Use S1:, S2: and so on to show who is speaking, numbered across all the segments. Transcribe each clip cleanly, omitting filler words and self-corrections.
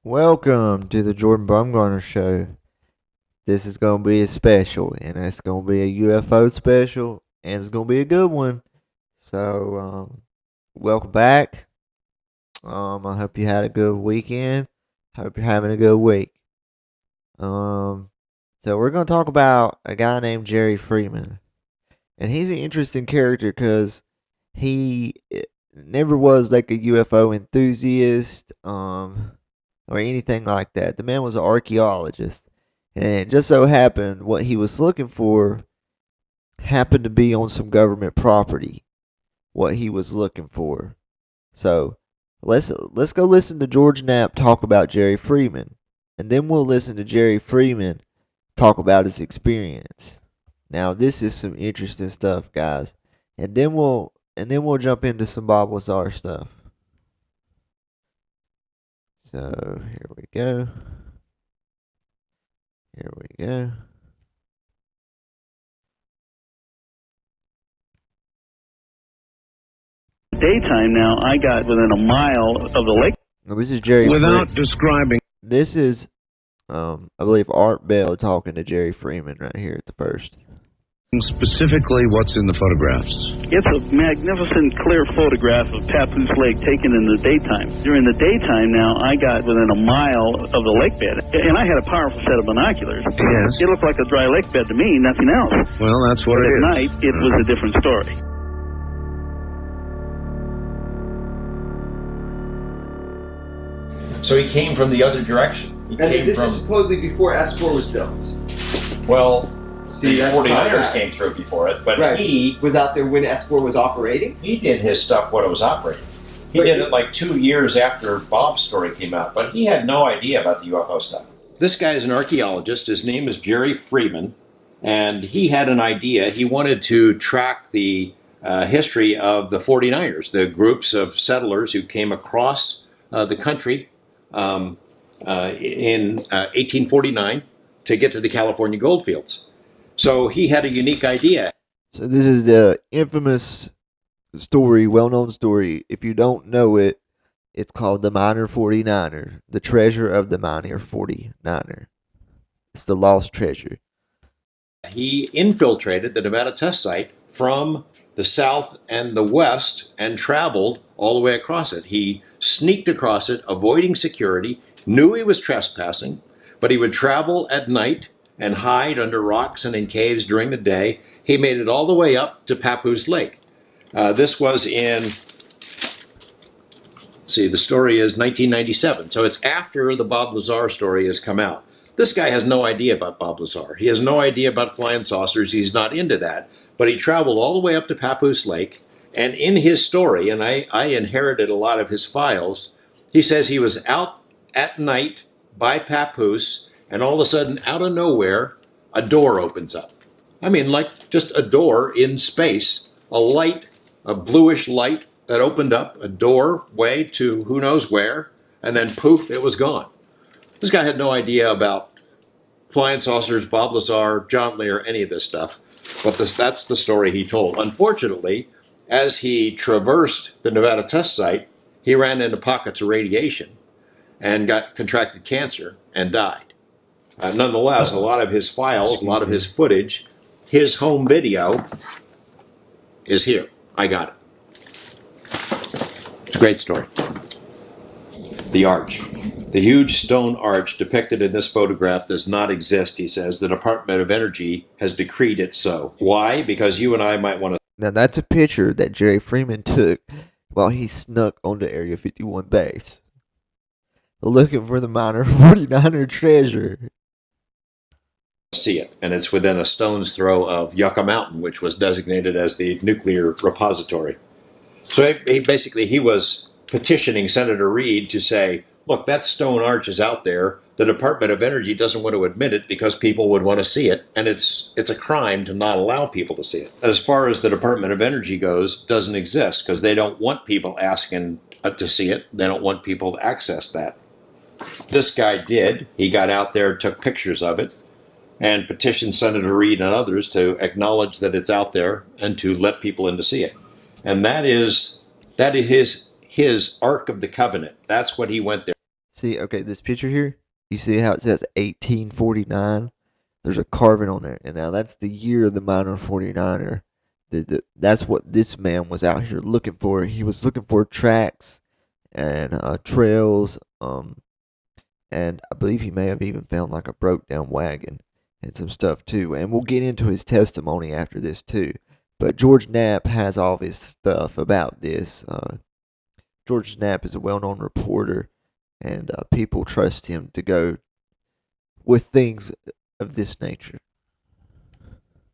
S1: Welcome to the Jordan Bumgarner Show. This is going to be a special, and it's going to be a UFO special, and it's going to be a good one. So, welcome back. I hope you had a good weekend. Hope you're having a good week. So we're going to talk about a guy named Jerry Freeman, and he's an interesting character because he never was like a UFO enthusiast, or anything like that. The man was an archaeologist. And it just so happened what he was looking for happened to be on some government property. What he was looking for. So let's go listen to George Knapp talk about Jerry Freeman. And then we'll listen to Jerry Freeman talk about his experience. Now this is some interesting stuff, guys. And then we'll jump into some Bob Lazar stuff. So here we go. Here we go.
S2: Daytime now, I got within a mile of the lake.
S1: Now, this is Jerry
S3: Without
S1: Freeman.
S3: describing.
S1: This is, I believe, Art Bell talking to Jerry Freeman right here at the first.
S3: Specifically, what's in the photographs?
S2: It's a magnificent, clear photograph of Papoose Lake taken in the daytime. During the daytime now, I got within a mile of the lake bed, and I had a powerful set of binoculars.
S3: Yes.
S2: It looked like a dry lake bed to me, nothing else.
S3: Well, that's what
S2: But
S3: it
S2: at
S3: is.
S2: night, it was a different story.
S4: So he came from the other direction. He
S5: And
S4: came
S5: this
S4: from,
S5: is supposedly before S4 was built.
S4: well,
S5: See,
S4: the
S5: that's
S4: 49ers
S5: right.
S4: came through before it, but
S5: Right.
S4: he
S5: Was out there when S4 was operating.
S4: did his stuff when it was operating. He
S5: But
S4: did
S5: he-
S4: it like 2 years after Bob's story came out, but he had no idea about the UFO stuff. This guy is an archaeologist. His name is Jerry Freeman, and he had an idea. He wanted to track the history of the 49ers, the groups of settlers who came across the country in 1849 to get to the California goldfields. So he had a unique idea.
S1: So this is the infamous story, well-known story. If you don't know it, it's called the Miner 49er, the treasure of the Miner 49er. It's the lost treasure.
S4: He infiltrated the Nevada test site from the south and the west and traveled all the way across it. He sneaked across it, avoiding security, knew he was trespassing, but he would travel at night and hide under rocks and in caves during the day. He made it all the way up to Papoose Lake. This was in, the story is 1997. So it's after the Bob Lazar story has come out. This guy has no idea about Bob Lazar. He has no idea about flying saucers. He's not into that. But he traveled all the way up to Papoose Lake. And in his story, and I inherited a lot of his files, he says he was out at night by Papoose, and all of a sudden, out of nowhere, a door opens up. I mean, like just a door in space, a light, a bluish light that opened up, a doorway to who knows where, and then poof, it was gone. This guy had no idea about flying saucers, Bob Lazar, John Lear, any of this stuff, but that's the story he told. Unfortunately, as he traversed the Nevada test site, he ran into pockets of radiation and contracted cancer and died. Nonetheless, a lot of his files, a lot of his footage, his home video is here. I got it. It's a great story. The arch. The huge stone arch depicted in this photograph does not exist, he says. The Department of Energy has decreed it so. Why? Because you and I might want to.
S1: Now that's a picture that Jerry Freeman took while he snuck onto Area 51 base, looking for the Miner 49er treasure.
S4: See it, and it's within a stone's throw of Yucca Mountain, which was designated as the nuclear repository. So he was petitioning Senator Reid to say, look, that stone arch is out there. The Department of Energy doesn't want to admit it because people would want to see it, and it's a crime to not allow people to see it. As far as the Department of Energy goes, it doesn't exist because they don't want people asking to see it. They don't want people to access that. This guy did. He got out there, took pictures of it, and petitioned Senator Reid and others to acknowledge that it's out there and to let people in to see it. And that is his Ark of the Covenant. That's what he went there.
S1: See, okay, this picture here, you see how it says 1849? There's a carving on there. And now that's the year of the minor 49er. That's what this man was out here looking for. He was looking for tracks and trails, and I believe he may have even found like a broke down wagon and some stuff too. And we'll get into his testimony after this too. But George Knapp has all his stuff about this. George Knapp is a well known reporter, and people trust him to go with things of this nature.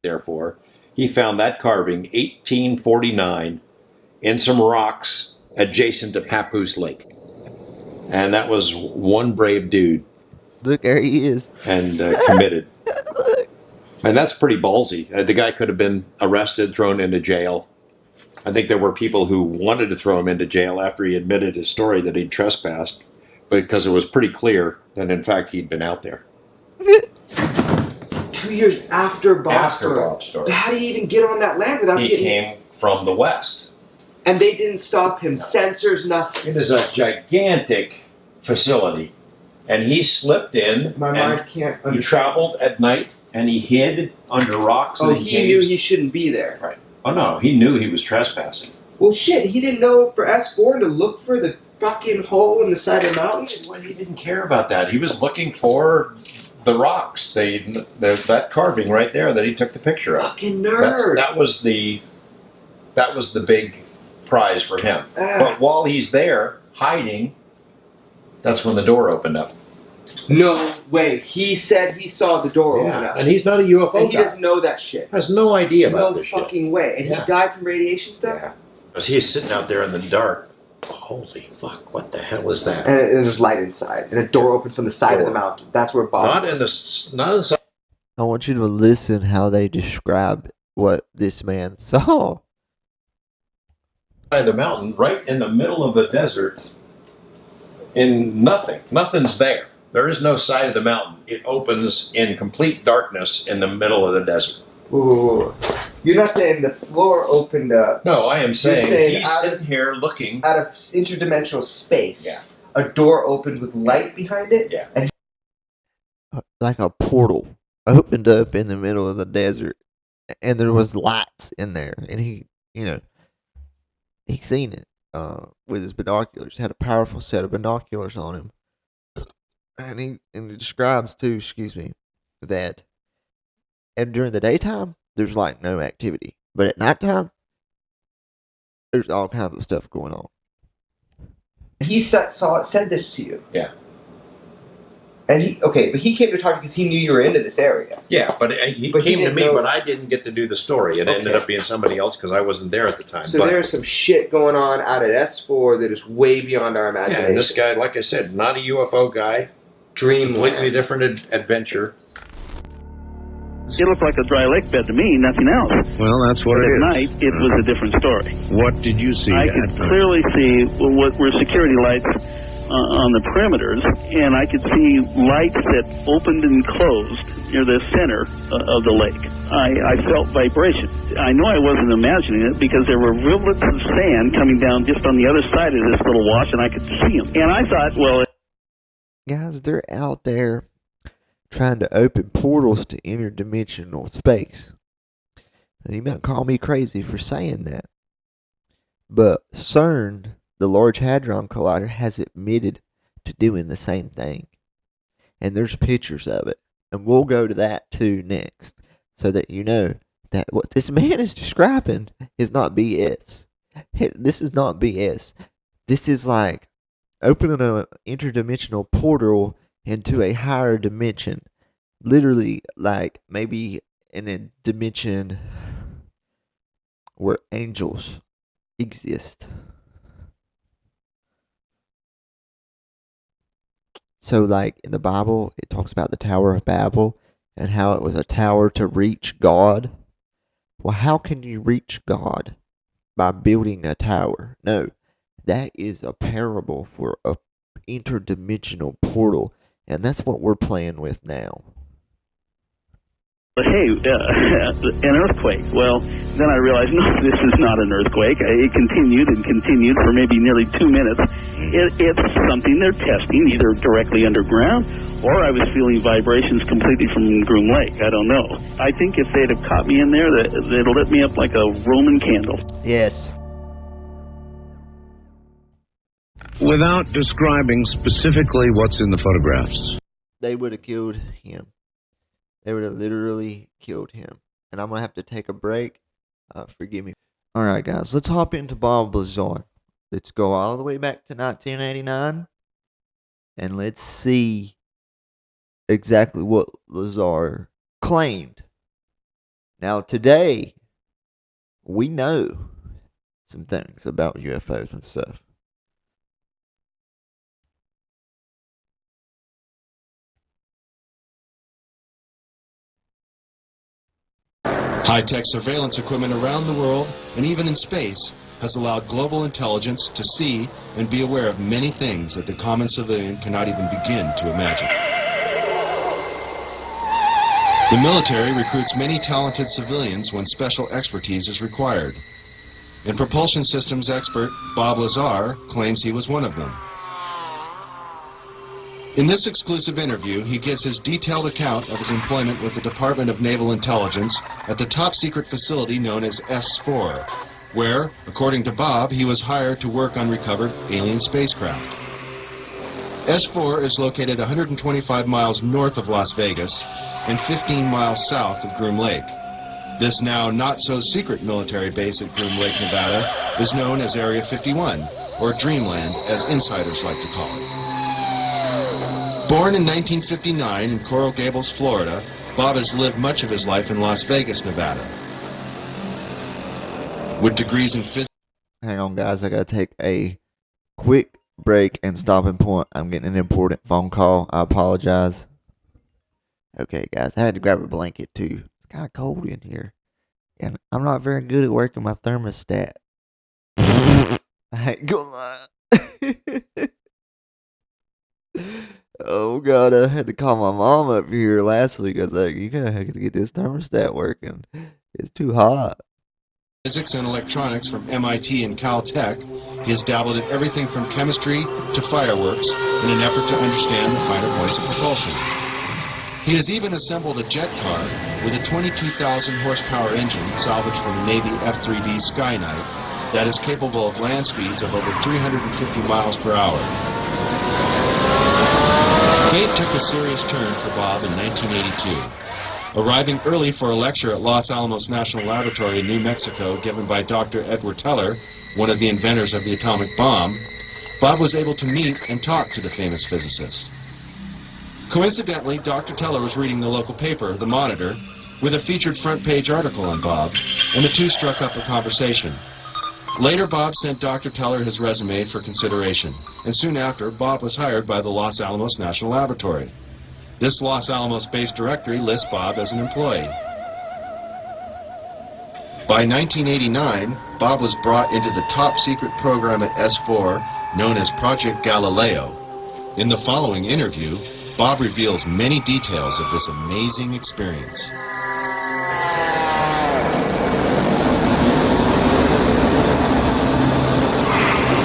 S4: Therefore, he found that carving 1849 in some rocks adjacent to Papoose Lake. And that was one brave dude.
S1: Look, there he is.
S4: And committed. And that's pretty ballsy. The guy could have been arrested, thrown into jail. I think there were people who wanted to throw him into jail after he admitted his story that he'd trespassed, because it was pretty clear that, in fact, he'd been out there.
S5: 2 years after Bob's
S4: After Bob's story.
S5: But how do you even get on that land without
S4: He
S5: getting...
S4: came from the west.
S5: And they didn't stop him. Sensors, nothing.
S4: It is a gigantic facility. And he slipped in.
S5: My mind can't...
S4: He traveled at night, and he hid under rocks
S5: Oh,
S4: and
S5: he
S4: caves.
S5: knew he shouldn't be there.
S4: Right. Oh, no, he knew he was trespassing.
S5: Well, shit, he didn't know for S4 to look for the fucking hole in the side of the mountain?
S4: Well, he didn't care about that. He was looking for the rocks, that carving right there that he took the picture of.
S5: Fucking nerd.
S4: That was the big prize for him. But while he's there hiding, that's when the door opened up.
S5: No way. He said he saw the door open up.
S4: And he's not a UFO
S5: And he
S4: guy.
S5: doesn't know that shit.
S4: Has no idea about
S5: No
S4: this shit.
S5: fucking way. And he died from radiation stuff?
S4: Yeah. As he's sitting out there in the dark, holy fuck, what the hell is that?
S5: And there's light inside. And a door opened from the side of the mountain. That's where Bob...
S4: Not in the side
S1: I want you to listen how they describe what this man saw.
S4: of the mountain, right in the middle of the desert, in nothing. Nothing's there. There is no side of the mountain. It opens in complete darkness in the middle of the desert.
S5: Ooh. You're not saying the floor opened up.
S4: No, I am saying
S5: saying
S4: he's sitting here looking.
S5: Out of interdimensional space.
S4: Yeah.
S5: A door opened with light behind it.
S4: Yeah.
S5: And
S1: Like a portal opened up in the middle of the desert, and there was lights in there, and he seen it with his binoculars. Had a powerful set of binoculars on him, and he describes too, that and during the daytime there's like no activity, but at nighttime there's all kinds of stuff going on.
S5: he said this to you.
S4: Yeah.
S5: And he came to talk because he knew you were into this area.
S4: Yeah, but he
S5: But he
S4: came to
S5: didn't
S4: me,
S5: know-
S4: but I didn't get to do the story. It ended
S5: Okay.
S4: up being somebody else because I wasn't there at the time.
S5: So
S4: but,
S5: there's some shit going on out at S4 that is way beyond our
S4: yeah,
S5: imagination.
S4: and this guy, like I said, not a UFO guy. Completely
S5: Dreamland.
S4: different adventure.
S2: It looked like a dry lake bed to me, nothing else.
S3: Well, that's what
S2: But
S3: it
S2: at
S3: is.
S2: night, it was a different story.
S3: What did you see?
S2: I could
S3: Dad?
S2: clearly see what were security lights on the perimeters, and I could see lights that opened and closed near the center of the lake. I felt vibration. I know I wasn't imagining it because there were rivulets of sand coming down just on the other side of this little wash, and I could see them. And I thought, well,
S1: Guys, they're out there trying to open portals to interdimensional space. And you might call me crazy for saying that, but CERN, the Large Hadron Collider, has admitted to doing the same thing. And there's pictures of it. And we'll go to that too next, so that you know that what this man is describing is not BS. This is not BS. This is like opening an interdimensional portal into a higher dimension. Literally, like maybe in a dimension where angels exist. So, like in the Bible, it talks about the Tower of Babel and how it was a tower to reach God. Well, how can you reach God? By building a tower? No, that is a parable for a interdimensional portal, and that's what we're playing with now.
S2: Hey, an earthquake. Well, then I realized, no, this is not an earthquake. It continued and continued for maybe nearly 2 minutes. It's something they're testing, either directly underground, or I was feeling vibrations completely from Groom Lake. I don't know. I think if they'd have caught me in there, they'd lit me up like a Roman candle.
S1: Yes.
S3: Without describing specifically what's in the photographs.
S1: They would have killed him. They would have literally killed him. And I'm going to have to take a break. Forgive me. Alright, guys. Let's hop into Bob Lazar. Let's go all the way back to 1989. And let's see exactly what Lazar claimed. Now, today, we know some things about UFOs and stuff.
S6: High-tech surveillance equipment around the world, and even in space, has allowed global intelligence to see and be aware of many things that the common civilian cannot even begin to imagine. The military recruits many talented civilians when special expertise is required. And propulsion systems expert Bob Lazar claims he was one of them. In this exclusive interview, he gives his detailed account of his employment with the Department of Naval Intelligence at the top-secret facility known as S4, where, according to Bob, he was hired to work on recovered alien spacecraft. S4 is located 125 miles north of Las Vegas and 15 miles south of Groom Lake. This now not-so-secret military base at Groom Lake, Nevada, is known as Area 51, or Dreamland, as insiders like to call it. Born in 1959 in Coral Gables, Florida, Bob has lived much of his life in Las Vegas, Nevada. With degrees in physics...
S1: Hang on, guys. I gotta take a quick break and stopping point. I'm getting an important phone call. I apologize. Okay, guys. I had to grab a blanket, too. It's kind of cold in here. And I'm not very good at working my thermostat. I ain't gonna lie. Oh God, I had to call my mom up here last week. I was like, you gotta have to get this thermostat working. It's too hot.
S6: Physics and electronics from MIT and Caltech, he has dabbled in everything from chemistry to fireworks in an effort to understand the finer points of propulsion. He has even assembled a jet car with a 22,000 horsepower engine salvaged from a Navy F-3D Skynight that is capable of land speeds of over 350 miles per hour. Fate took a serious turn for Bob in 1982. Arriving early for a lecture at Los Alamos National Laboratory in New Mexico given by Dr. Edward Teller, one of the inventors of the atomic bomb, Bob was able to meet and talk to the famous physicist. Coincidentally, Dr. Teller was reading the local paper, The Monitor, with a featured front-page article on Bob, and the two struck up a conversation. Later, Bob sent Dr. Teller his resume for consideration, and soon after, Bob was hired by the Los Alamos National Laboratory. This Los Alamos-based directory lists Bob as an employee. By 1989, Bob was brought into the top-secret program at S4 known as Project Galileo. In the following interview, Bob reveals many details of this amazing experience.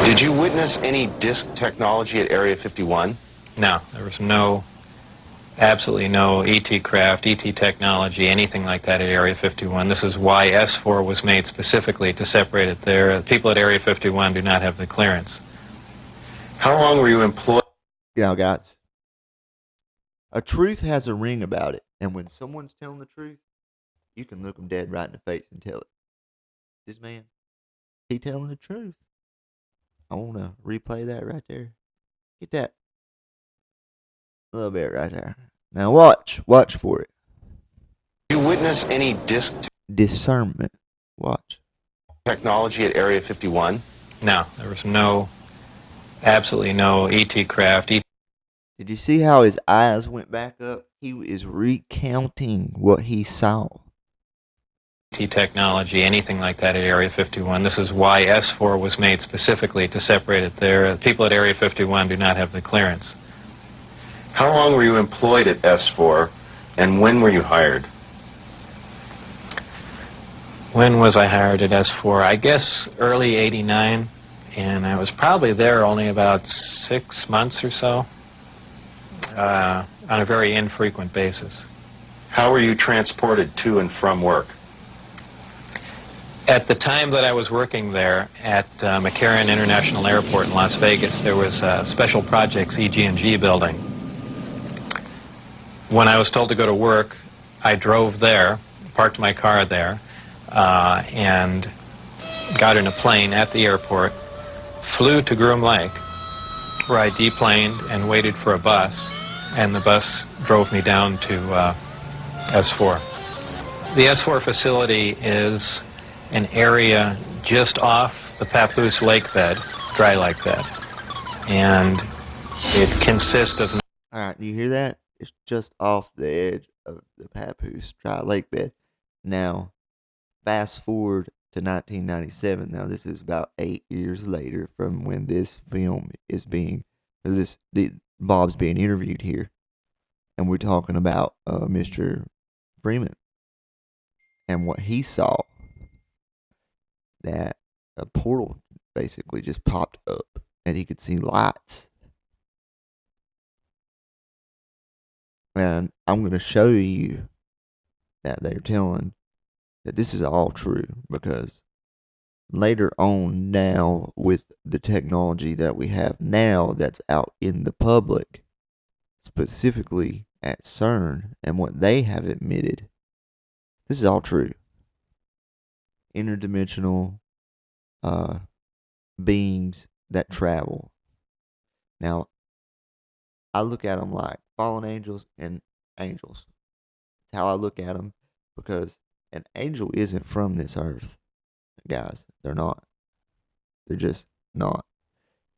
S6: Did you witness any disk technology at Area 51?
S7: No, there was absolutely no ET craft, ET technology, anything like that at Area 51. This is why S4 was made specifically to separate it there. People at Area 51 do not have the clearance.
S6: How long were you employed?
S1: You know, guys, a truth has a ring about it, and when someone's telling the truth, you can look them dead right in the face and tell it. This man, he telling the truth. I want to replay that right there. Get that. A little bit right there. Now watch for it.
S6: Did you witness any disk
S1: Discernment. Watch.
S6: technology at Area 51?
S7: No, there was absolutely no ET craft.
S1: Did you see how his eyes went back up? He is recounting what he saw.
S7: ET technology, anything like that at Area 51. This is why S4 was made specifically to separate it there. People at Area 51 do not have the clearance.
S6: How long were you employed at S4, and when were you hired?
S7: When was I hired at S4? I guess early '89, and I was probably there only about 6 months or so, on a very infrequent basis.
S6: How were you transported to and from work?
S7: At the time that I was working there at McCarran International Airport in Las Vegas, there was a Special Projects EG&G building. When I was told to go to work, I drove there, parked my car there, and got in a plane at the airport, flew to Groom Lake, where I deplaned and waited for a bus, and the bus drove me down to S4. The S4 facility is an area just off the Papoose lake bed, dry lake bed, and it consists of...
S1: All right, do you hear that? It's just off the edge of the Papoose dry lake bed. Now, fast forward to 1997. Now, this is about 8 years later from when this film is being, Bob's being interviewed here, and we're talking about Mr. Freeman and what he saw. That a portal basically just popped up, and he could see lights. And I'm going to show you that they're telling that this is all true, because later on now, with the technology that we have now that's out in the public, specifically at CERN and what they have admitted, this is all true. Interdimensional beings that travel. Now, I look at them like fallen angels and angels. That's how I look at them, because an angel isn't from this earth, guys. They're not. They're just not.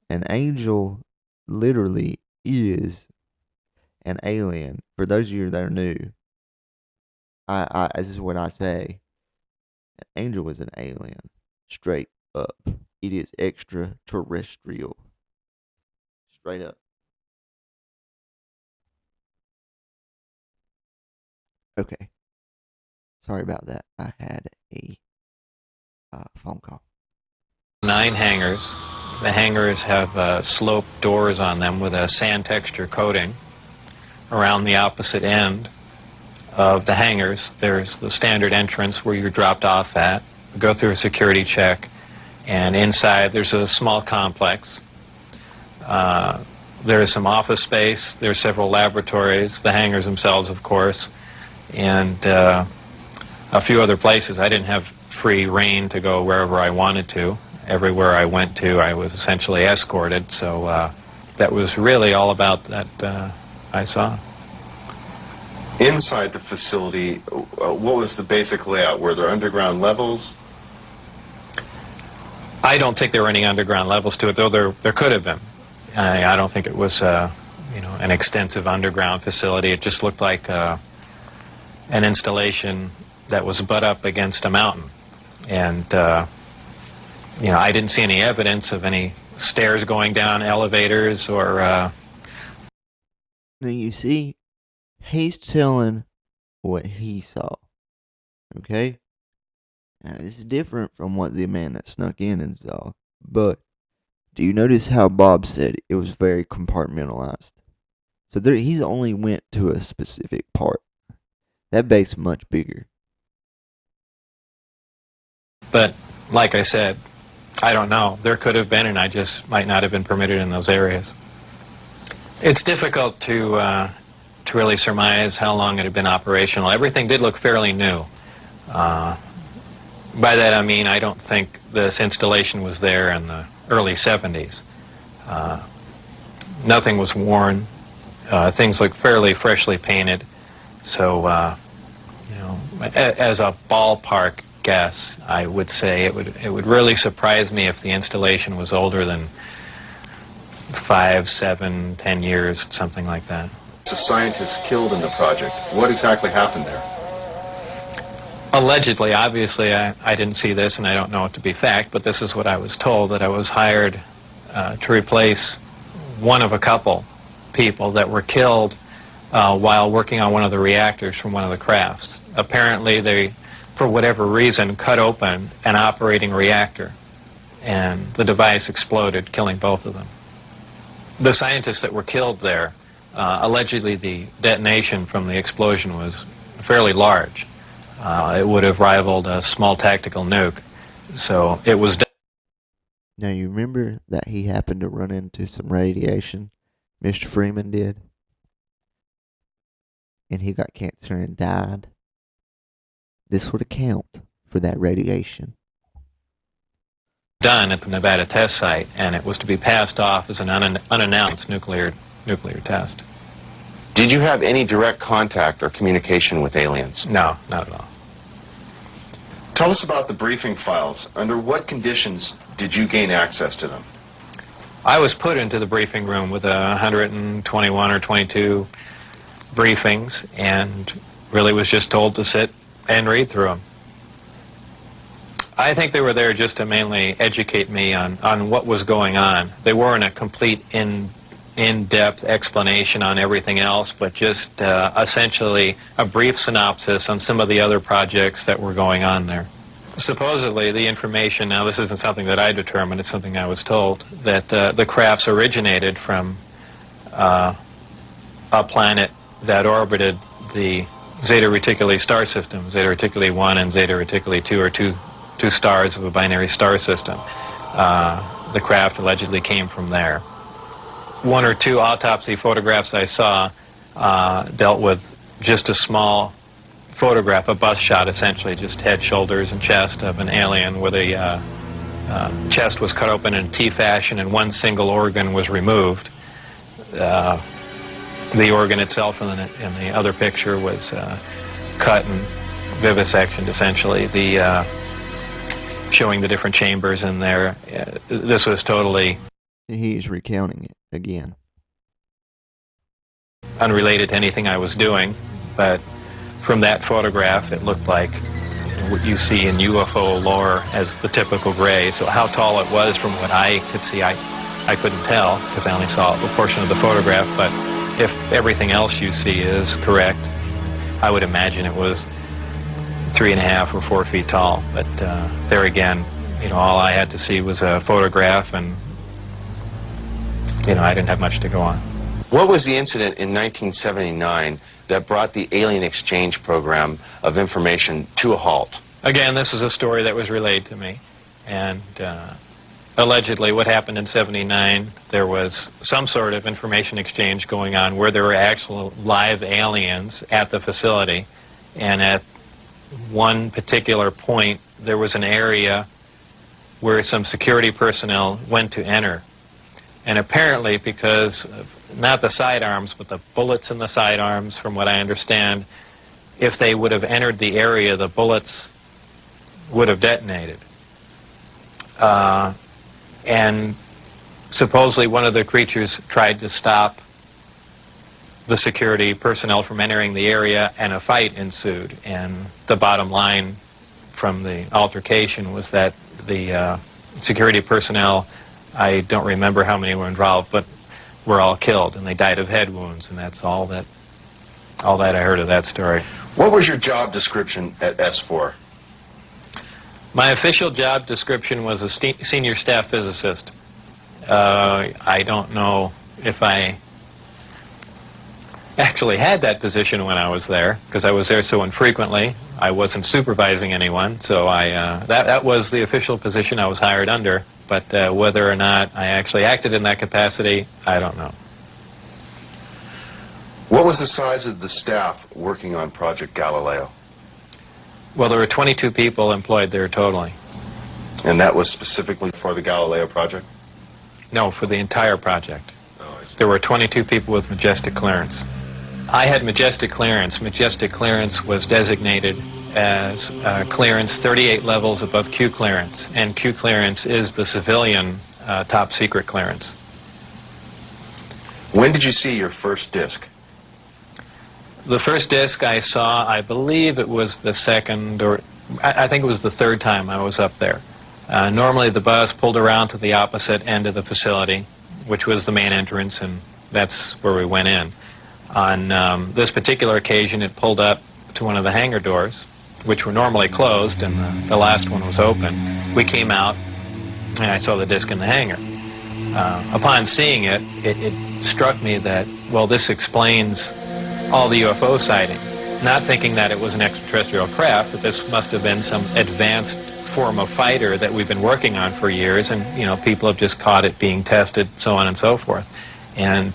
S1: An angel literally is an alien. For those of you that are new, this is what I say. An angel is an alien. Straight up. It is extraterrestrial. Straight up. Okay. Sorry about that. I had a phone call.
S7: 9 hangars. The hangars have sloped doors on them with a sand texture coating. Around the opposite end of the hangars, there's the standard entrance where you're dropped off at. You go through a security check, and inside there's a small complex. There's some office space. There's several laboratories, the hangars themselves, of course, and a few other places. I didn't have free reign to go wherever I wanted to. Everywhere I went to, I was essentially escorted, so that was really all about that I saw.
S6: Inside the facility, what was the basic layout? Were there underground levels?
S7: I don't think there were any underground levels to it, though there could have been. I don't think it was an extensive underground facility. It just looked like an installation that was butt up against a mountain. And, I didn't see any evidence of any stairs going down, elevators, or...
S1: Now, you see, he's telling what he saw. Okay? Now, this is different from what the man that snuck in and saw. But do you notice how Bob said it was very compartmentalized? So he's only went to a specific part. That base much bigger.
S7: But, like I said, I don't know. There could have been, and I just might not have been permitted in those areas. It's difficult to really surmise how long it had been operational. Everything did look fairly new. By that I mean I don't think this installation was there in the early 70s. Nothing was worn. Things looked fairly freshly painted. So, as a ballpark guess, I would say it would really surprise me if the installation was older than 5, 7, 10 years, something like that.
S6: A scientist killed in the project. What exactly happened there?
S7: Allegedly, obviously, I didn't see this, and I don't know it to be fact, but this is what I was told, that I was hired to replace one of a couple people that were killed while working on one of the reactors from one of the crafts. Apparently, for whatever reason, cut open an operating reactor, and the device exploded, killing both of them. The scientists that were killed there, allegedly the detonation from the explosion was fairly large. It would have rivaled a small tactical nuke. So it was.
S1: Now, you remember that he happened to run into some radiation? Mr. Freeman did. And he got cancer and died. This would account for that radiation.
S7: Done at the Nevada test site, and it was to be passed off as an unannounced nuclear test.
S8: Did you have any direct contact or communication with aliens?
S7: No, not at all.
S8: Tell us about the briefing files. Under what conditions did you gain access to them?
S7: I was put into the briefing room with 121 or 22 briefings, and really was just told to sit and read through them. I think they were there just to mainly educate me on what was going on. They weren't a complete in-depth explanation on everything else, but just essentially a brief synopsis on some of the other projects that were going on there. Supposedly, the information, now this isn't something that I determined, it's something I was told, that the crafts originated from a planet that orbited the Zeta Reticuli star system. Zeta Reticuli 1 and Zeta Reticuli 2 are two stars of a binary star system. The craft allegedly came from there. One or two autopsy photographs I saw dealt with just a small photograph, a bust shot essentially, just head, shoulders, and chest of an alien where the chest was cut open in T fashion and one single organ was removed. The organ itself in the other picture was cut and vivisectioned essentially. Showing the different chambers in there. This was totally...
S1: He's recounting it again.
S7: Unrelated to anything I was doing, but from that photograph it looked like what you see in UFO lore as the typical gray. So how tall it was from what I could see, I couldn't tell because I only saw a portion of the photograph, but if everything else you see is correct, I would imagine it was 3.5 or 4 feet tall. But there again, all I had to see was a photograph, and I didn't have much to go on.
S8: What was the incident in 1979 that brought the alien exchange program of information to a halt?
S7: Again, this was a story that was relayed to me, and allegedly what happened in '79, there was some sort of information exchange going on where there were actual live aliens at the facility, and at one particular point there was an area where some security personnel went to enter, and apparently because of not the sidearms but the bullets in the sidearms, from what I understand, if they would have entered the area, the bullets would have detonated, and supposedly one of the creatures tried to stop the security personnel from entering the area, and a fight ensued. And the bottom line from the altercation was that the security personnel, I don't remember how many were involved, but were all killed, and they died of head wounds, and that's all that I heard of that story.
S8: What was your job description at S4?
S7: My official job description was a senior staff physicist. I don't know if I actually had that position when I was there, because I was there so infrequently. I wasn't supervising anyone, so that was the official position I was hired under. But whether or not I actually acted in that capacity, I don't know.
S8: What was the size of the staff working on Project Galileo?
S7: Well, there were 22 people employed there totally.
S8: And that was specifically for the Galileo project?
S7: No, for the entire project.
S8: Oh, I see.
S7: There were 22 people with majestic clearance. I had majestic clearance. Majestic clearance was designated as clearance 38 levels above Q clearance, and Q clearance is the civilian top secret clearance.
S8: When did you see your first disc?
S7: The first disc I saw, I believe it was the second, or I think it was the third time I was up there. Normally the bus pulled around to the opposite end of the facility, which was the main entrance, and that's where we went in. On this particular occasion, it pulled up to one of the hangar doors, which were normally closed, and the last one was open. We came out, and I saw the disc in the hangar. Upon seeing it, it struck me that, well, this explains all the UFO sightings. Not thinking that it was an extraterrestrial craft, that this must have been some advanced form of fighter that we've been working on for years, and, you know, people have just caught it being tested, so on and so forth. And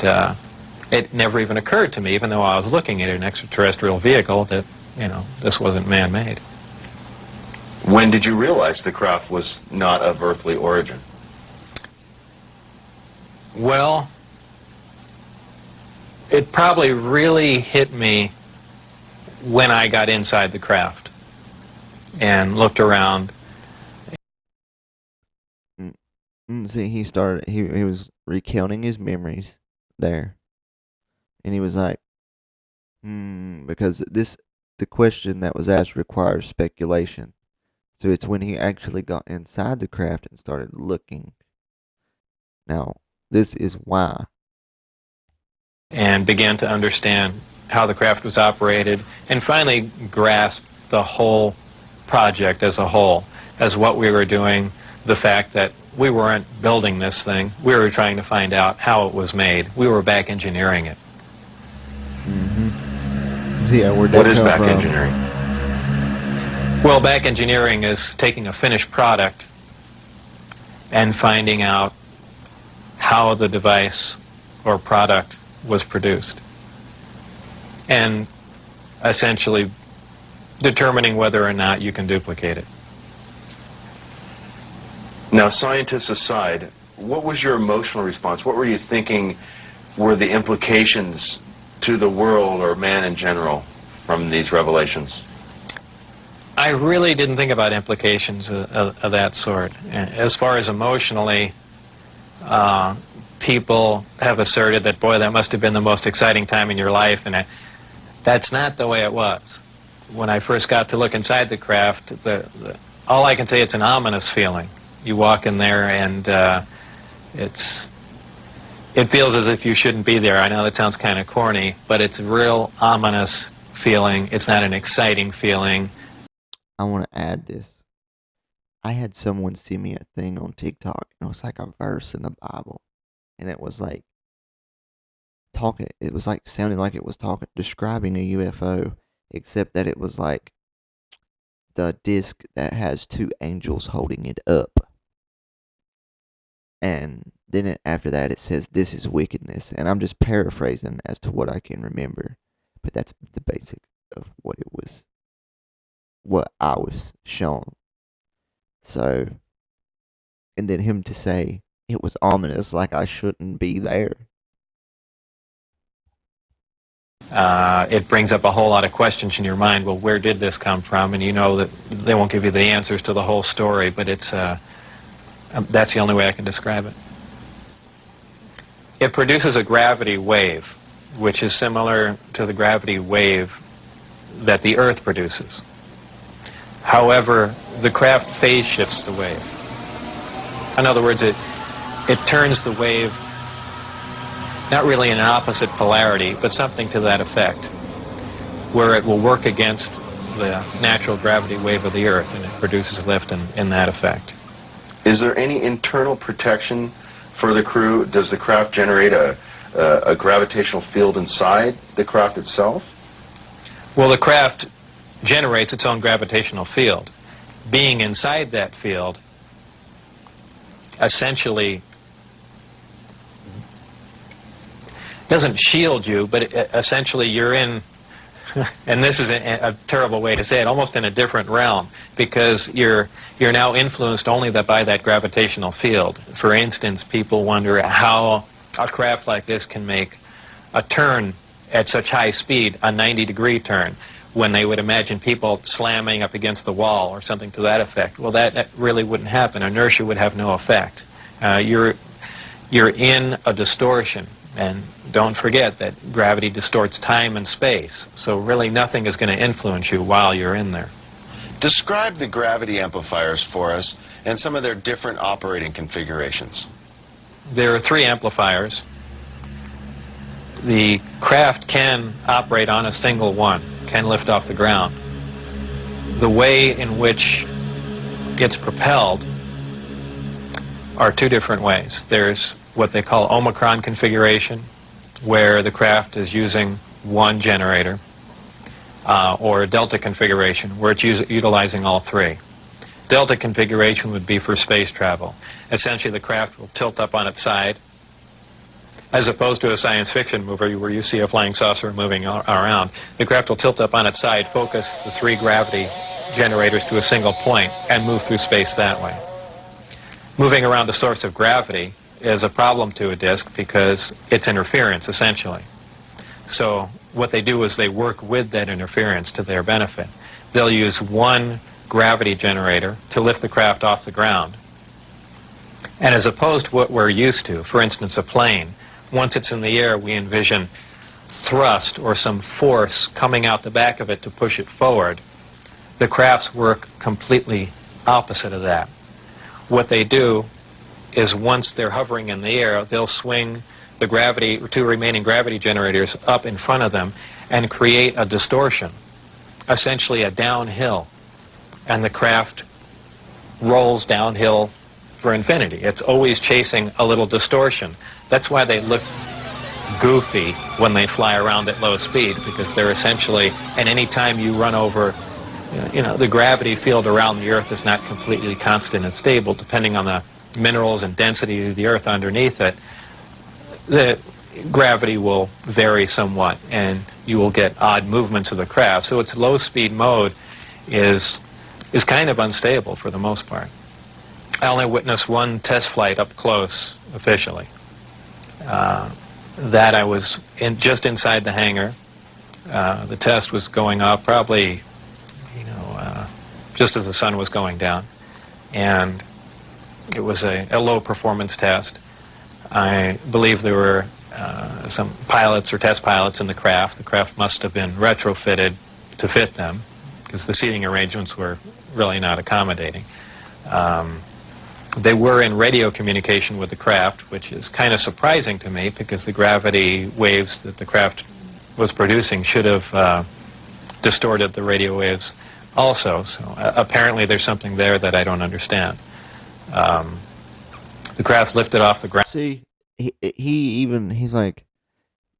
S7: it never even occurred to me, even though I was looking at an extraterrestrial vehicle, that, you know, this wasn't man-made.
S8: When did you realize the craft was not of earthly origin?
S7: Well, it probably really hit me when I got inside the craft and looked around.
S1: See, he was recounting his memories there. And he was like, because the question that was asked requires speculation. So it's when he actually got inside the craft and started looking. Now, this is why.
S7: And began to understand how the craft was operated, and finally grasped the whole project as a whole, as what we were doing, the fact that we weren't building this thing, we were trying to find out how it was made. We were back engineering it.
S1: Yeah,
S8: what is back engineering?
S7: Well, back engineering is taking a finished product and finding out how the device or product was produced, and essentially determining whether or not you can duplicate it.
S8: Now, scientists aside, what was your emotional response? What were you thinking were the implications to the world or man in general from these revelations?
S7: I really didn't think about implications of that sort. As far as emotionally, people have asserted that, boy, that must have been the most exciting time in your life, and that's not the way it was. When I first got to look inside the craft, all I can say, it's an ominous feeling. You walk in there, and it feels as if you shouldn't be there. I know that sounds kind of corny, but it's a real ominous feeling. It's not an exciting feeling.
S1: I want to add this. I had someone send me a thing on TikTok, and it was like a verse in the Bible. And it was like sounding like it was describing a UFO, except that it was like the disc that has two angels holding it up. And then after that it says, "This is wickedness." And I'm just paraphrasing as to what I can remember. But that's the basic of what I was shown. So, and then him to say it was ominous, like I shouldn't be there.
S7: It brings up a whole lot of questions in your mind. Well, where did this come from? And you know that they won't give you the answers to the whole story, but it's that's the only way I can describe it. It produces a gravity wave, which is similar to the gravity wave that the Earth produces. However, the craft phase shifts the wave. In other words, it turns the wave not really in an opposite polarity, but something to that effect, where it will work against the natural gravity wave of the Earth, and it produces lift in that effect.
S8: Is there any internal protection for the crew? Does the craft generate a gravitational field inside the craft itself?
S7: Well, the craft generates its own gravitational field. Being inside that field essentially doesn't shield you, but essentially you're in, and this is a terrible way to say it, almost in a different realm, because you're now influenced only by that gravitational field. For instance, people wonder how a craft like this can make a turn at such high speed, a 90-degree turn, when they would imagine people slamming up against the wall or something to that effect. Well, that really wouldn't happen. Inertia would have no effect. You're in a distortion. And don't forget that gravity distorts time and space. So really nothing is going to influence you while you're in there.
S8: Describe the gravity amplifiers for us and some of their different operating configurations.
S7: There are 3 amplifiers. The craft can operate on a single one, can lift off the ground. the way in which it's propelled are two different ways. There's what they call Omicron configuration, where the craft is using one generator, or Delta configuration, where it's utilizing all three. Delta configuration would be for space travel. Essentially, the craft will tilt up on its side, as opposed to a science fiction movie where you see a flying saucer moving around. The craft will tilt up on its side, focus the three gravity generators to a single point, and move through space that way. Moving around the source of gravity is a problem to a disk because it's interference, essentially. So what they do is they work with that interference to their benefit. They'll use one gravity generator to lift the craft off the ground. And as opposed to what we're used to, for instance, a plane, once it's in the air, we envision thrust or some force coming out the back of it to push it forward. The crafts work completely opposite of that. What they do is once they're hovering in the air, they'll swing the two remaining gravity generators up in front of them and create a distortion, essentially a downhill. And the craft rolls downhill for infinity. It's always chasing a little distortion. That's why they look goofy when they fly around at low speed, because they're essentially, and any time you run over, the gravity field around the Earth is not completely constant and stable, depending on the minerals and density of the Earth underneath it. The gravity will vary somewhat, and you will get odd movements of the craft. So its low-speed mode is kind of unstable for the most part. I only witnessed one test flight up close, officially. That I was just inside the hangar. The test was going off probably, just as the sun was going down. And it was a low-performance test. I believe there were some pilots or test pilots in the craft. The craft must have been retrofitted to fit them, because the seating arrangements were really not accommodating. They were in radio communication with the craft, which is kind of surprising to me, because the gravity waves that the craft was producing should have distorted the radio waves also. So apparently there's something there that I don't understand. The craft lifted off the ground.
S1: See, he's like,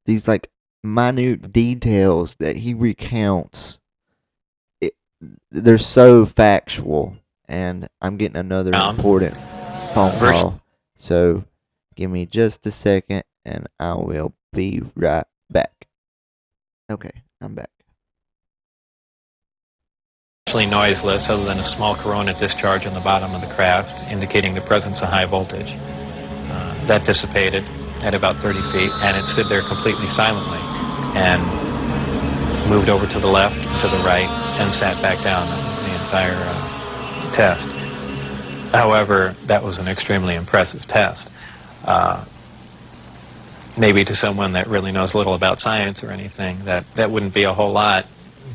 S1: these like minute details that he recounts, they're so factual. And I'm getting another important phone call. So give me just a second and I will be right back. Okay, I'm back.
S7: Actually noiseless, other than a small corona discharge on the bottom of the craft, indicating the presence of high voltage. That dissipated at about 30 feet, and it stood there completely silently and moved over to the left, to the right, and sat back down. That was the entire test. However, that was an extremely impressive test. Maybe to someone that really knows little about science or anything, that wouldn't be a whole lot,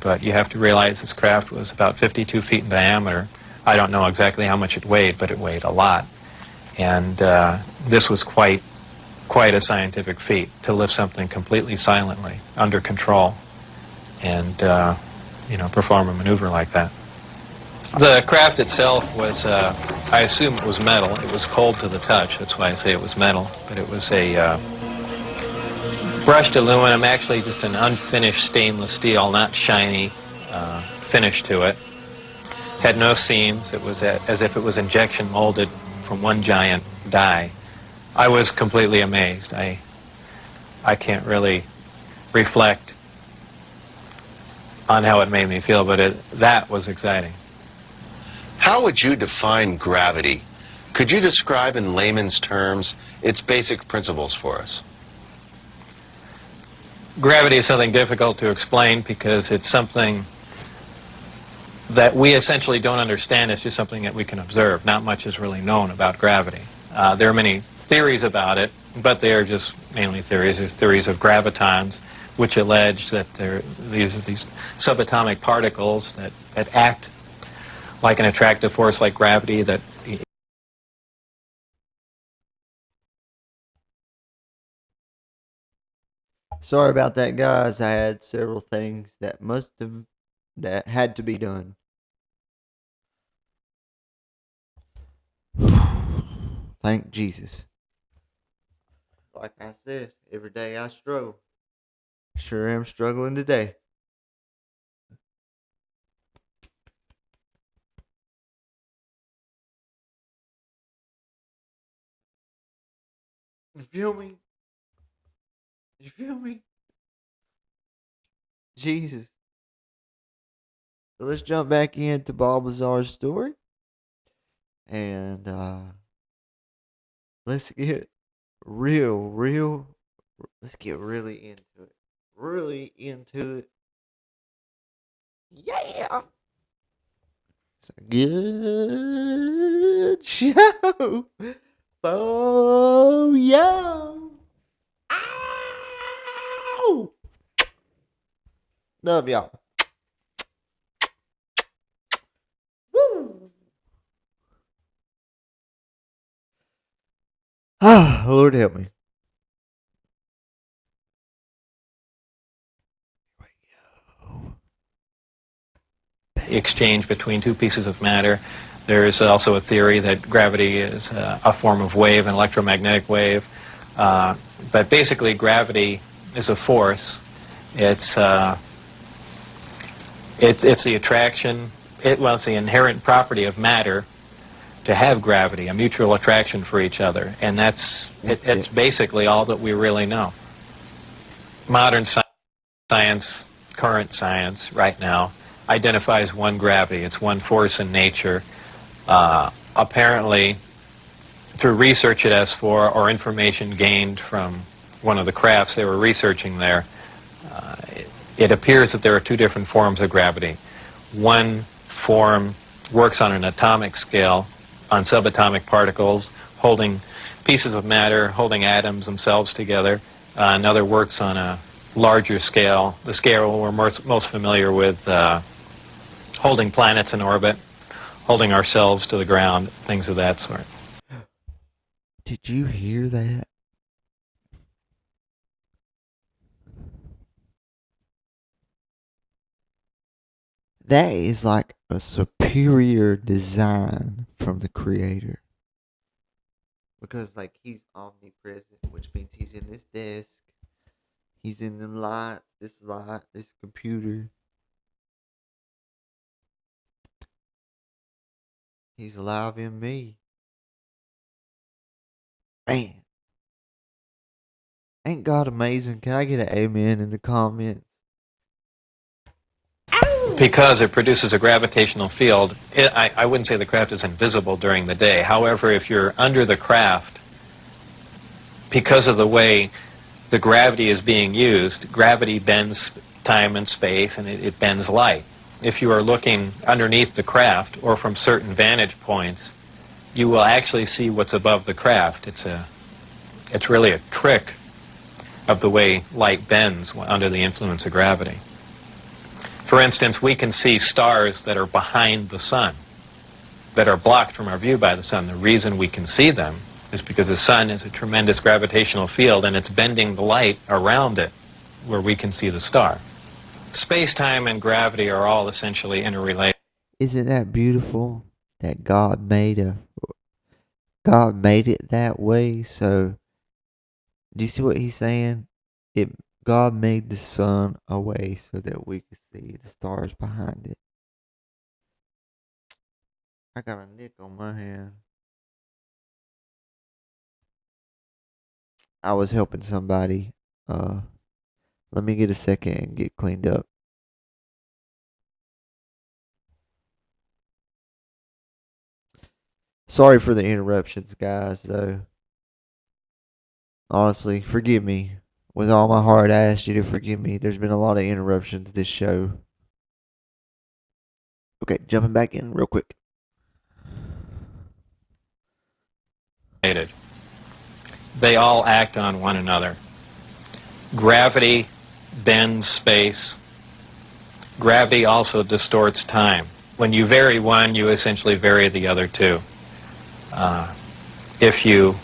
S7: but you have to realize this craft was about 52 feet in diameter. I don't know exactly how much it weighed, but it weighed a lot. And this was quite a scientific feat, to lift something completely silently, under control, and perform a maneuver like that. The craft itself was, I assume it was metal. It was cold to the touch. That's why I say it was metal. But it was a brushed aluminum, actually just an unfinished stainless steel, not shiny, finish to it. Had no seams. It was as if it was injection molded from one giant die. I was completely amazed. I can't really reflect on how it made me feel, but that was exciting.
S8: How would you define gravity? Could you describe in layman's terms its basic principles for us?
S7: Gravity is something difficult to explain because it's something that we essentially don't understand. It's just something that we can observe. Not much is really known about gravity. There are many theories about it, but they are just mainly theories. There's theories of gravitons, which allege that these are these subatomic particles that act like an attractive force like gravity that...
S1: Sorry about that, guys. I had several things that had to be done. Thank Jesus. Like I said, every day I struggle. Sure am struggling today. You feel me? You feel me? Jesus. So let's jump back into Bob Lazar's story. And let's get real. Let's get really into it. Really into it. Yeah. It's a good show. Oh, yo. Ow. Love y'all. Woo. Ah, Lord help me.
S7: Exchange between two pieces of matter. There's also a theory that gravity is a form of wave, an electromagnetic wave. But basically, gravity is a force. It's the attraction. It's the inherent property of matter to have gravity, a mutual attraction for each other, and it's basically all that we really know. Modern science, current science, right now, identifies one gravity. It's one force in nature. Apparently, through research at S4 or information gained from one of the crafts they were researching there, it appears that there are two different forms of gravity. One form works on an atomic scale, on subatomic particles, holding pieces of matter, holding atoms themselves together. Another works on a larger scale, the scale we're most familiar with, holding planets in orbit, holding ourselves to the ground, things of that sort.
S1: Did you hear that? That is like a superior design from the creator. Because like he's omnipresent, which means he's in this desk. He's in the light, this computer. He's alive in me. Man. Ain't God amazing? Can I get an amen in the comments?
S7: Because it produces a gravitational field, I wouldn't say the craft is invisible during the day. However, if you're under the craft, because of the way the gravity is being used, gravity bends time and space, and it bends light. If you are looking underneath the craft or from certain vantage points, you will actually see what's above the craft. It's really a trick of the way light bends under the influence of gravity. For instance, we can see stars that are behind the sun, that are blocked from our view by the sun. The reason we can see them is because the sun is a tremendous gravitational field and it's bending the light around it where we can see the star. Space-time and gravity are all essentially interrelated.
S1: Isn't that beautiful that God made it that way? So, do you see what he's saying? God made the sun a way so that we could see the stars behind it. I got a nick on my hand. I was helping somebody. Let me get a second and get cleaned up. Sorry for the interruptions, guys, though. Honestly, forgive me. With all my heart, I ask you to forgive me. There's been a lot of interruptions this show. Okay, jumping back in real quick.
S7: They all act on one another. Gravity bends space. Gravity also distorts time. When you vary one, you essentially vary the other two. If you,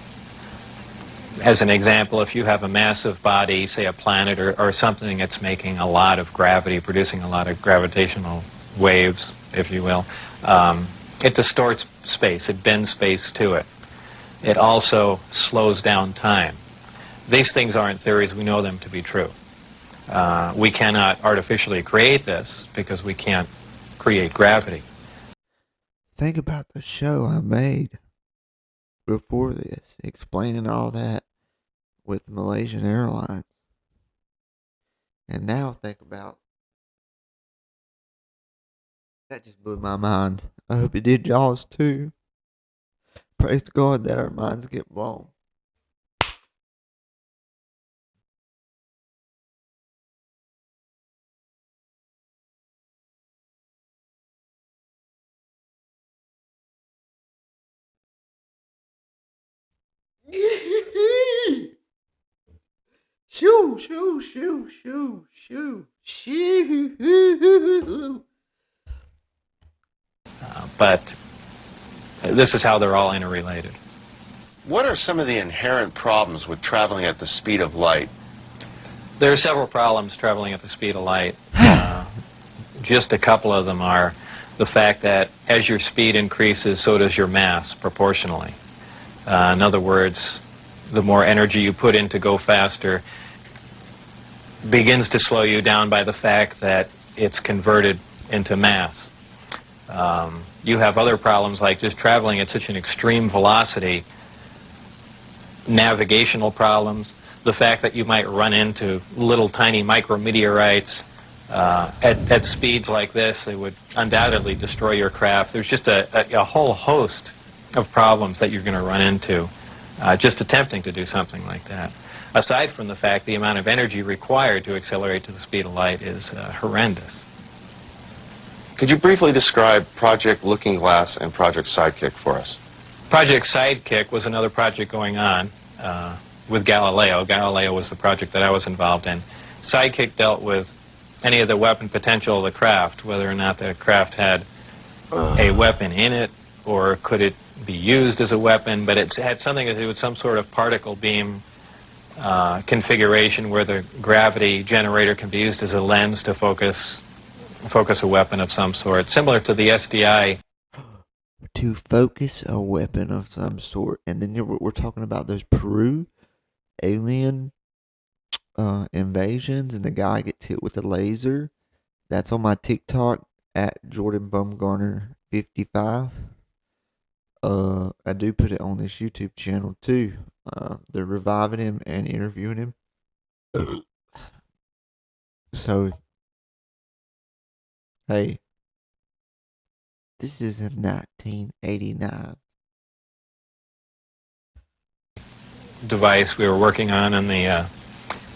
S7: as an example, if you have a massive body, say a planet or something that's making a lot of gravity, producing a lot of gravitational waves, if you will, It distorts space. It bends space to it. It also slows down time. These things aren't theories. We know them to be true. We cannot artificially create this because we can't create gravity.
S1: Think about the show I made before this, explaining all that with Malaysian Airlines. And now think about that, just blew my mind. I hope it did y'all's too. Praise God that our minds get blown. Shoo, shoo, shoo, shoo, shoo, shoo.
S7: But this is how they're all interrelated.
S8: What are some of the inherent problems with traveling at the speed of light?
S7: There are several problems traveling at the speed of light. Just a couple of them are the fact that as your speed increases, so does your mass proportionally. In other words, the more energy you put in to go faster begins to slow you down by the fact that it's converted into mass. You have other problems like just traveling at such an extreme velocity, navigational problems, the fact that you might run into little tiny micrometeorites at speeds like this. They would undoubtedly destroy your craft. There's just a whole host of problems that you're going to run into just attempting to do something like that. Aside from the fact the amount of energy required to accelerate to the speed of light is horrendous.
S8: Could you briefly describe Project Looking Glass and Project Sidekick for us?
S7: Project Sidekick was another project going on with Galileo. Galileo was the project that I was involved in. Sidekick dealt with any of the weapon potential of the craft, whether or not the craft had a weapon in it or could it be used as a weapon, but it had something to do with some sort of particle beam configuration where the gravity generator can be used as a lens to focus a weapon of some sort, similar to the SDI.
S1: To focus a weapon of some sort. And then we're talking about those Peru alien invasions, and the guy gets hit with a laser. That's on my TikTok at Jordan Bumgarner 55. I do put it on this YouTube channel too. They're reviving him and interviewing him. So, hey, this is in 1989.
S7: Device we were working on in the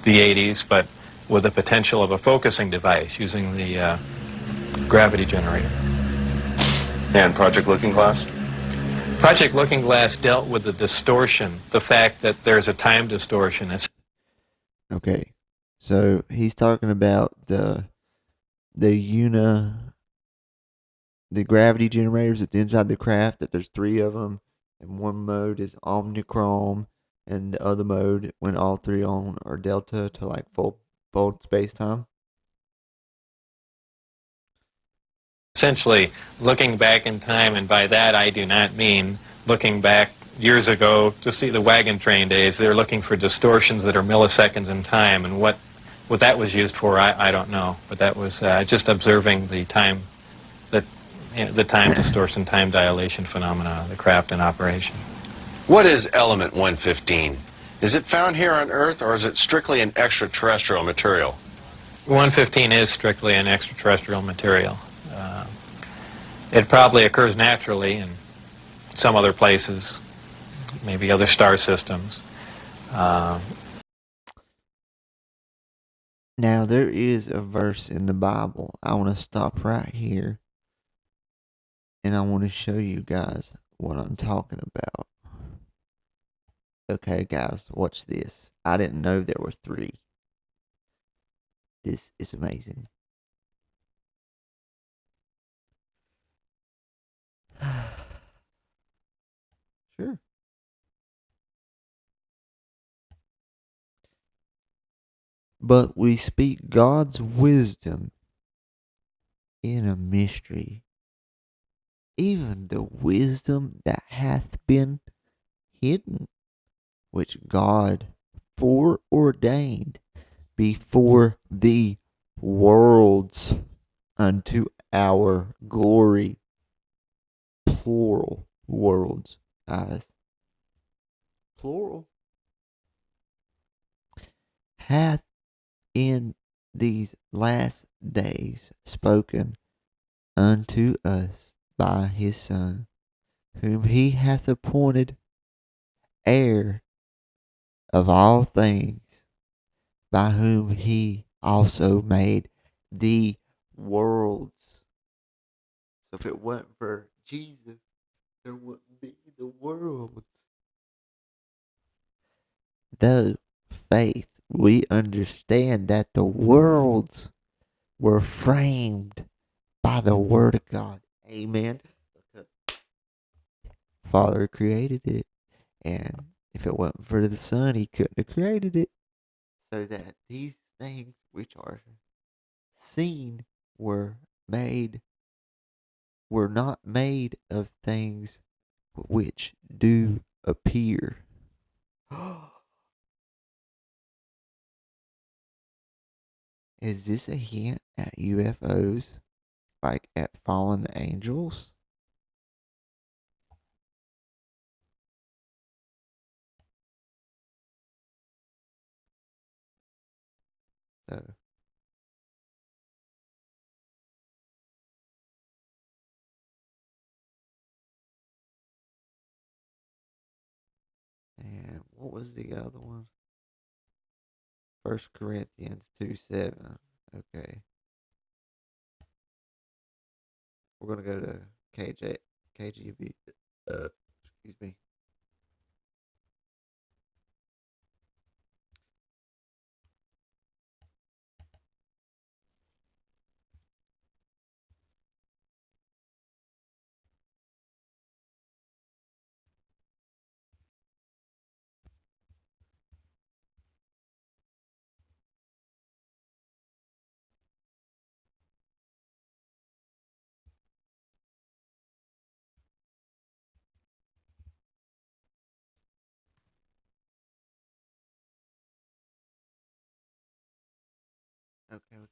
S7: 80s, but with the potential of a focusing device using the gravity generator.
S8: And Project Looking Glass?
S7: Project Looking Glass dealt with the distortion, the fact that there's a time distortion.
S1: Okay, so he's talking about the gravity generators that's inside the craft. That there's 3 of them, and one mode is omnichrome, and the other mode, when all 3 on, are delta to like fold space time.
S7: Essentially, looking back in time, and by that I do not mean looking back years ago to see the wagon train days. They're looking for distortions that are milliseconds in time, and what that was used for, I don't know. But that was just observing the time, the time distortion, time dilation phenomena of the craft in operation.
S8: What is element 115? Is it found here on Earth, or is it strictly an extraterrestrial material?
S7: 115 is strictly an extraterrestrial material. It probably occurs naturally in some other places, maybe other star systems.
S1: Now, there is a verse in the Bible. I want to stop right here, and I want to show you guys what I'm talking about. Okay, guys, watch this. I didn't know there were 3. This is amazing. Sure. But we speak God's wisdom in a mystery, even the wisdom that hath been hidden, which God foreordained before the worlds unto our glory. Plural worlds, guys. Plural. Hath in these last days spoken unto us by his Son, whom he hath appointed heir of all things, by whom he also made the worlds. So if it wasn't for Jesus, there wouldn't be the worlds. Though faith, we understand that the worlds were framed by the word of God. Amen. Because Father created it. And if it wasn't for the Son, he couldn't have created it. So that these things which are seen were not made of things which do appear. Is this a hint at UFOs? Like at fallen angels? So, and what was the other one? 1 Corinthians 2:7. Okay. We're going to go to KGB. Excuse me.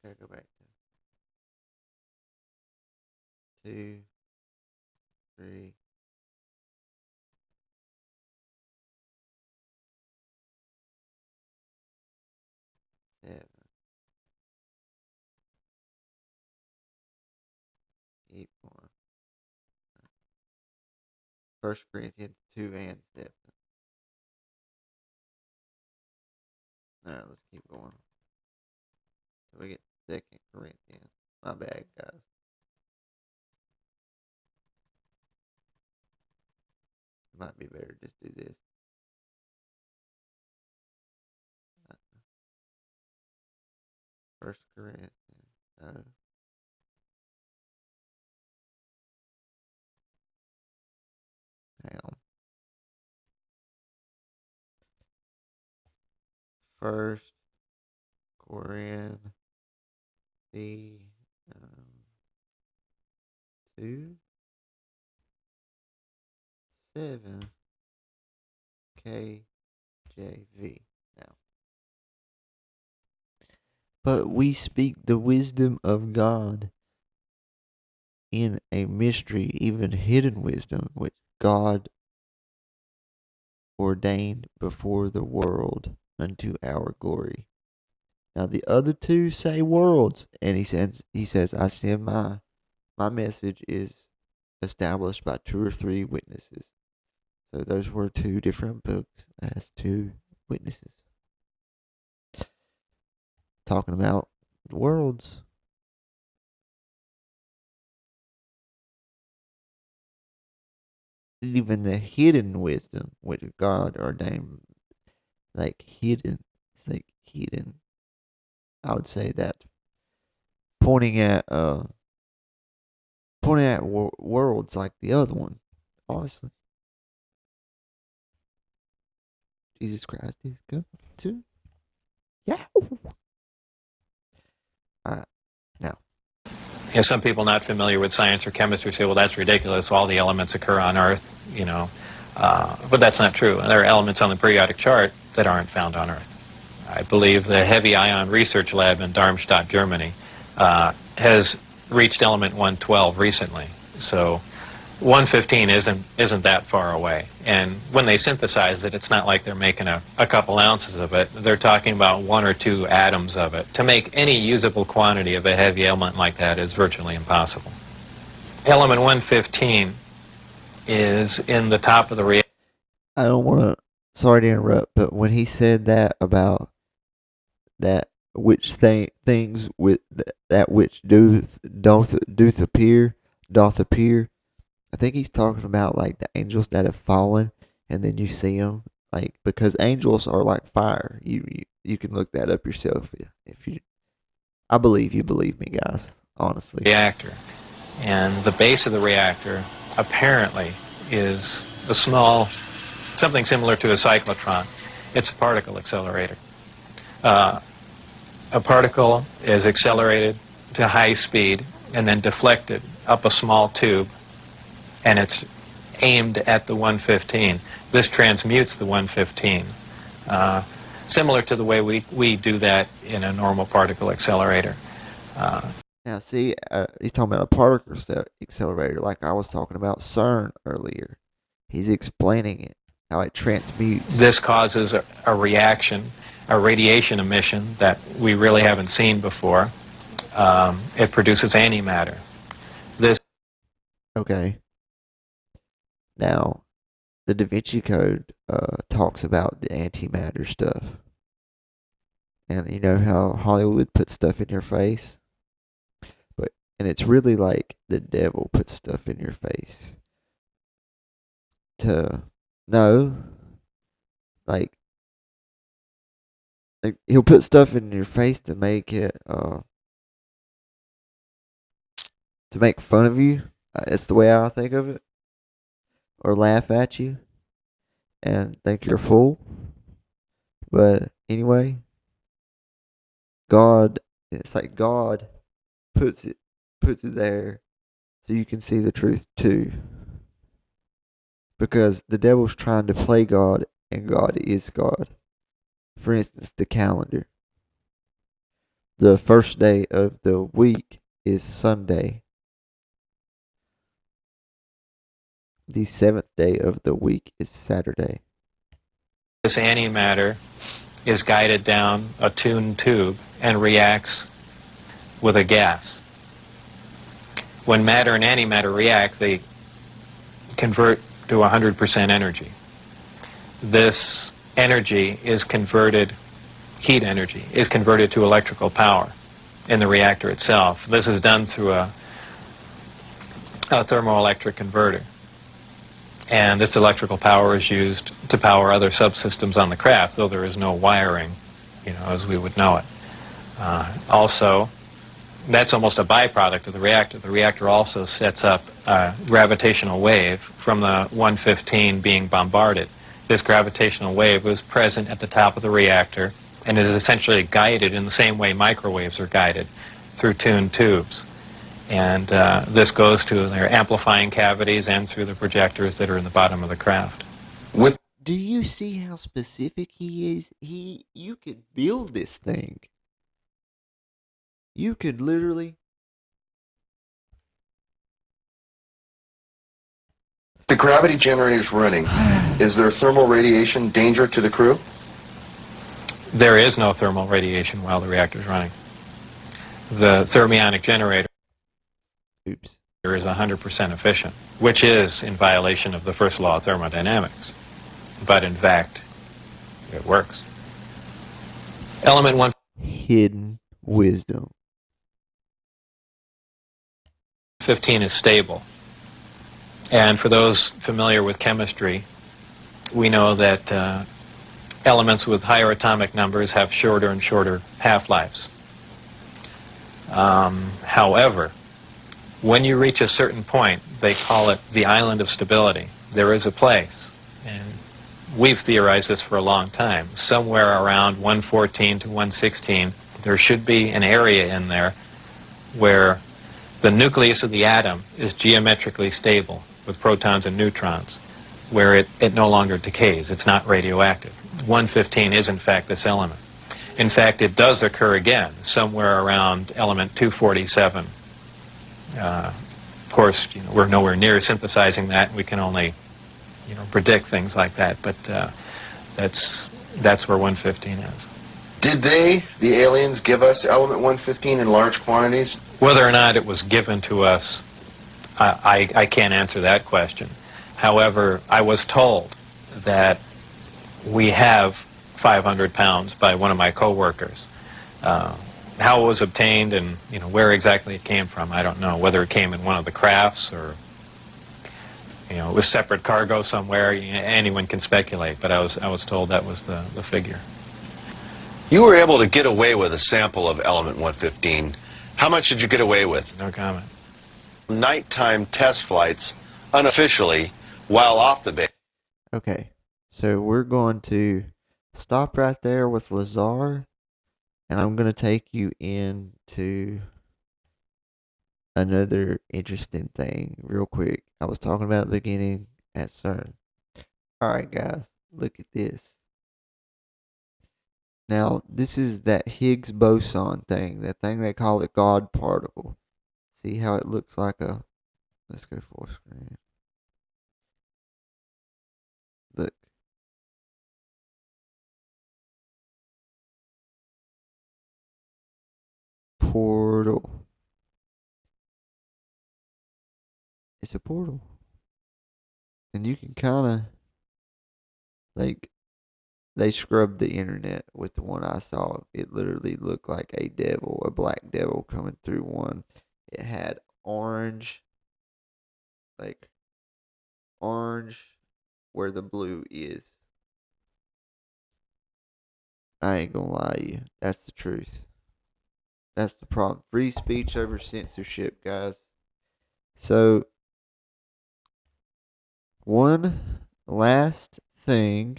S1: Okay, go back to 2, 3, 7. Keep going. 1 Corinthians 2 and 7. Alright, let's keep going. Till we get 2 Corinthians. My bad, guys. It might be better just do this. 1 Corinthians. No. Hang on. 1 Corinthians 2, 7 KJV. Now, but we speak the wisdom of God in a mystery, even hidden wisdom, which God ordained before the world unto our glory. Now the other two say worlds, and he says, I send my message is established by 2 or 3 witnesses. So those were 2 different books as 2 witnesses. Talking about worlds. Even the hidden wisdom which God ordained, like hidden, it's like hidden. I would say that pointing at worlds like the other one. Honestly, Jesus Christ is coming too. Yeah. All right, now
S7: some people not familiar with science or chemistry say, well, that's ridiculous. All the elements occur on Earth, but that's not true. There are elements on the periodic chart that aren't found on Earth. I believe the Heavy Ion Research Lab in Darmstadt, Germany, has reached element 112 recently. So 115 isn't that far away. And when they synthesize it, it's not like they're making a couple ounces of it. They're talking about 1 or 2 atoms of it. To make any usable quantity of a heavy element like that is virtually impossible. Element 115 is in the top of the reactor.
S1: I don't want to. Sorry to interrupt, but when he said that about that which things with that which doth appear, I think he's talking about like the angels that have fallen, and then you see them, like, because angels are like fire. You can look that up yourself if you. I believe you believe me, guys. Honestly.
S7: Reactor, and the base of the reactor apparently is a small, something similar to a cyclotron. It's a particle accelerator. A particle is accelerated to high speed and then deflected up a small tube, and it's aimed at the 115. This transmutes the 115, similar to the way we do that in a normal particle accelerator.
S1: Now, see, he's talking about a particle accelerator, like I was talking about CERN earlier. He's explaining it, how it transmutes.
S7: This causes a reaction, a radiation emission that we really haven't seen before. It produces antimatter.
S1: Okay. Now, the Da Vinci Code talks about the antimatter stuff. And you know how Hollywood puts stuff in your face? And it's really like the devil puts stuff in your face. Like he'll put stuff in your face to make it, to make fun of you. That's the way I think of it. Or laugh at you and think you're a fool. But anyway, it's like God puts it there so you can see the truth too. Because the devil's trying to play God, and God is God. For instance, the calendar. The first day of the week is Sunday. The 7th day of the week is Saturday.
S7: This antimatter is guided down a tuned tube and reacts with a gas. When matter and antimatter react, they convert to 100% energy. This energy is converted, heat energy, is converted to electrical power in the reactor itself. This is done through a thermoelectric converter. And this electrical power is used to power other subsystems on the craft, though there is no wiring, as we would know it. Also, that's almost a byproduct of the reactor. The reactor also sets up a gravitational wave from the 115 being bombarded. This gravitational wave was present at the top of the reactor and is essentially guided in the same way microwaves are guided, through tuned tubes. And this goes to their amplifying cavities and through the projectors that are in the bottom of the craft.
S1: Do you see how specific he is? You could build this thing. You could literally.
S8: The gravity generator is running. Is there thermal radiation danger to the crew?
S7: There is no thermal radiation while the reactor is running. The thermionic generator is 100% efficient, which is in violation of the first law of thermodynamics. But in fact, it works. Element 1.
S1: Hidden wisdom.
S7: 15 is stable. And for those familiar with chemistry, we know that elements with higher atomic numbers have shorter and shorter half-lives. However, when you reach a certain point, they call it the island of stability. There is a place, and we've theorized this for a long time, somewhere around 114 to 116, there should be an area in there where the nucleus of the atom is geometrically stable with protons and neutrons, where it no longer decays. It's not radioactive. 115 is, in fact, this element. In fact, it does occur again somewhere around element 247. Of course, we're nowhere near synthesizing that. We can only, predict things like that. But that's where 115 is.
S8: Did they, the aliens, give us element 115 in large quantities?
S7: Whether or not it was given to us, I can't answer that question. However, I was told that we have 500 pounds by one of my co-workers. How it was obtained and where exactly it came from, I don't know. Whether it came in one of the crafts or it was separate cargo somewhere. Anyone can speculate, but I was told that was the figure.
S8: You were able to get away with a sample of element 115. How much did you get away with?
S7: No comment.
S8: Nighttime test flights, unofficially, while off the base.
S1: Okay, so we're going to stop right there with Lazar, and I'm going to take you into another interesting thing real quick. I was talking about at the beginning at CERN. Alright guys, look at this. Now, this is that Higgs boson thing, that thing they call the God particle. See how it looks like a... Let's go full screen. Look. Portal. It's a portal. And you can kind of, like, they scrubbed the internet with the one I saw. It literally looked like a devil, a black devil coming through one. It had orange, like, orange where the blue is. I ain't gonna lie to you. That's the truth. That's the problem. Free speech over censorship, guys. So, one last thing.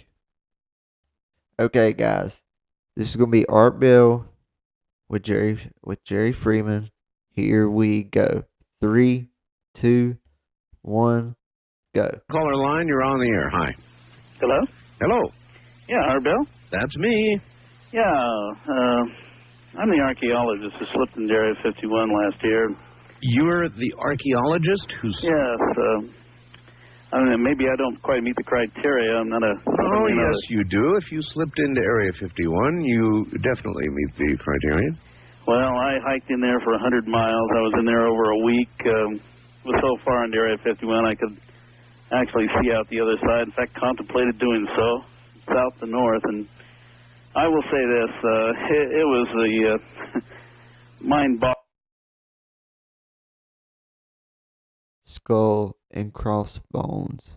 S1: Okay, guys. This is gonna be Art Bell with Jerry Freeman. Here we go. 3, 2, 1, go.
S3: Caller line, you're on the air. Hi.
S2: Hello?
S3: Hello.
S2: Yeah, Arbel?
S3: That's me.
S2: Yeah, I'm the archaeologist who slipped into Area 51 last year.
S3: You're the archaeologist who's...
S2: Yes, I don't know, maybe I don't quite meet the criteria. I'm not a...
S3: Oh, yes, you do. If you slipped into Area 51, you definitely meet the criteria.
S2: Well, I hiked in there for 100 miles. I was in there over a week. Was so far into Area 51 I could actually see out the other side. In fact, contemplated doing so, south to north. And I will say this, it was the mind-boggling.
S1: Skull and crossbones.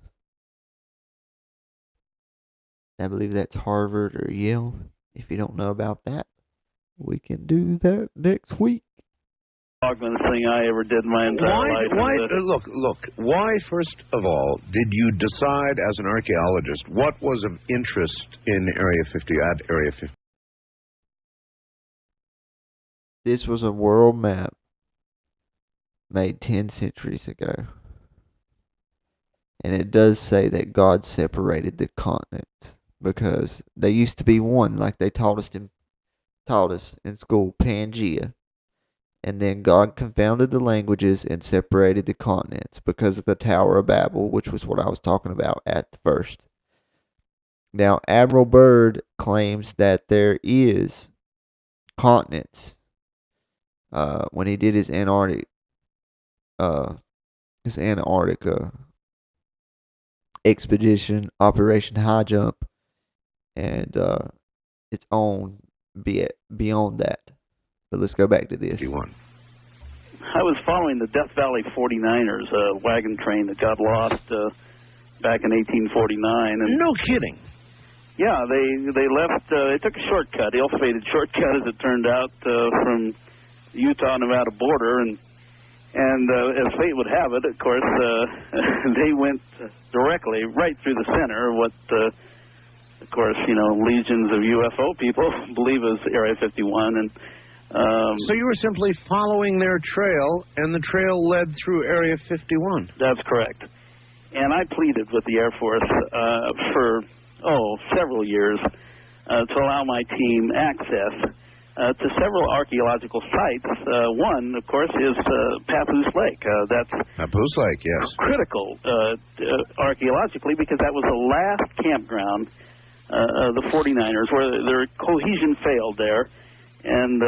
S1: I believe that's Harvard or Yale. If you don't know about that, we can do that next week.
S2: Thing I ever did in my entire life.
S3: Look, why, first of all, did you decide as an archaeologist what was of interest in Area 50 at Area 50?
S1: This was a world map made 10 centuries ago. And it does say that God separated the continents because they used to be one, like they taught us in school, Pangea. And then God confounded the languages and separated the continents because of the Tower of Babel, which was what I was talking about at the first. Now, Admiral Byrd claims that there is continents. When he did his Antarctica expedition, Operation High Jump, and its own beyond that. But let's go back to this.
S2: I was following the Death Valley 49ers, a wagon train that got lost back in 1849. And
S3: no kidding.
S2: Yeah, they left. They took a shortcut, ill-fated shortcut, as it turned out, from the Utah-Nevada border, and as fate would have it, of course, they went directly right through the center of what, of course, legions of UFO people believe is Area 51. And
S3: So you were simply following their trail, and the trail led through Area 51.
S2: That's correct. And I pleaded with the Air Force for, several years to allow my team access to several archaeological sites. One, of course, is Papoose Lake. That's
S3: Papoose Lake, yes.
S2: critical archaeologically because that was the last campground the 49ers, where their cohesion failed there, and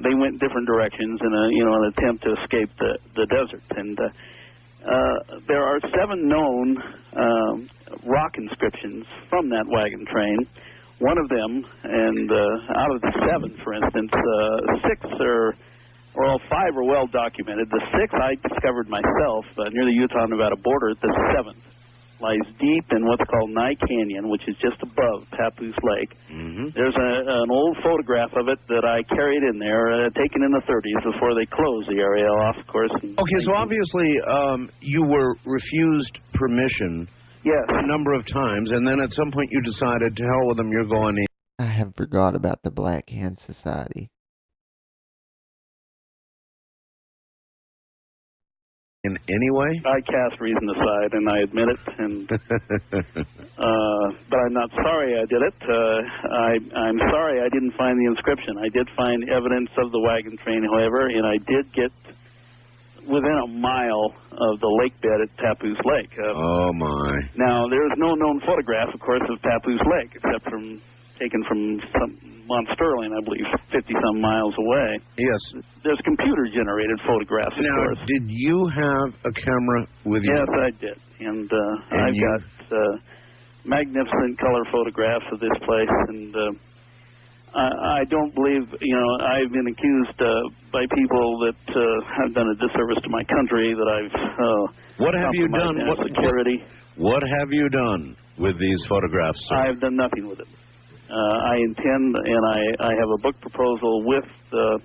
S2: they went different directions in an attempt to escape the desert. And there are 7 known rock inscriptions from that wagon train. One of them, and out of the 7, for instance, 6 or 5 are well documented. The 6th I discovered myself near the Utah-Nevada border. The 7th lies deep in what's called Nye Canyon, which is just above Papoose Lake.
S3: Mm-hmm.
S2: There's an old photograph of it that I carried in there, taken in the 30s before they closed the area off, of course.
S3: Okay, so obviously you were refused permission.
S2: Yes.
S3: A number of times, and then at some point you decided, to hell with them, you're going in.
S1: I have forgot about the Black Hand Society.
S3: In any way?
S2: I cast reason aside, and I admit it. And but I'm not sorry I did it. I'm sorry I didn't find the inscription. I did find evidence of the wagon train, however, and I did get within a mile of the lake bed at Papoose Lake.
S3: Oh, my.
S2: Now, there is no known photograph, of course, of Papoose Lake, except taken from Mount Sterling, I believe, 50-some miles away.
S3: Yes.
S2: There's computer-generated photographs, of course.
S3: Now, did you have a camera with you?
S2: Yes, I did. And I've got magnificent color photographs of this place, and I don't believe, I've been accused by people that have done a disservice to my country, that I've
S3: what have you done?
S2: Security.
S3: What have you done with these photographs, sir?
S2: I have done nothing with it. I intend, and I have a book proposal with the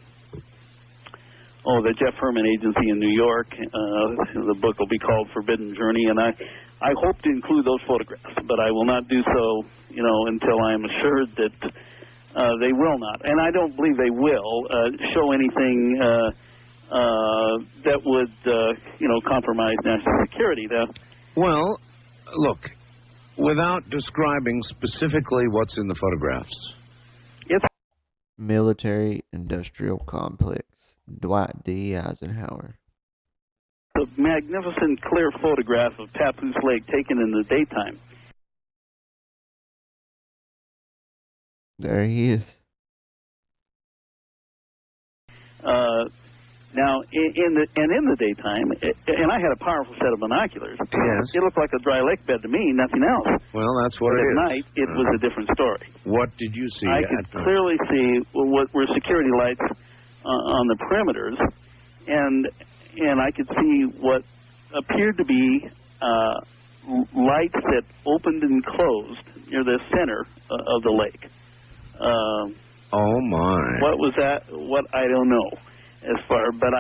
S2: Jeff Herman Agency in New York. The book will be called Forbidden Journey, and I hope to include those photographs, but I will not do so, until I am assured that they will not, and I don't believe they will show anything that would, compromise national security.
S3: Well, look, without describing specifically what's in the photographs.
S2: It's
S1: Military-industrial complex. Dwight D. Eisenhower.
S2: a magnificent, clear photograph of Papoose Lake taken in the daytime.
S1: There he is.
S2: Now, in the daytime, and I had a powerful set of binoculars.
S3: Yes.
S2: It looked like a dry lake bed to me, nothing else.
S3: Well, that's what
S2: but
S3: it is.
S2: At night, it was a different story.
S3: What did you see?
S2: I could clearly see what were security lights on the perimeters, and I could see what appeared to be lights that opened and closed near the center of the lake.
S3: Oh my!
S2: What was that? What I don't know. But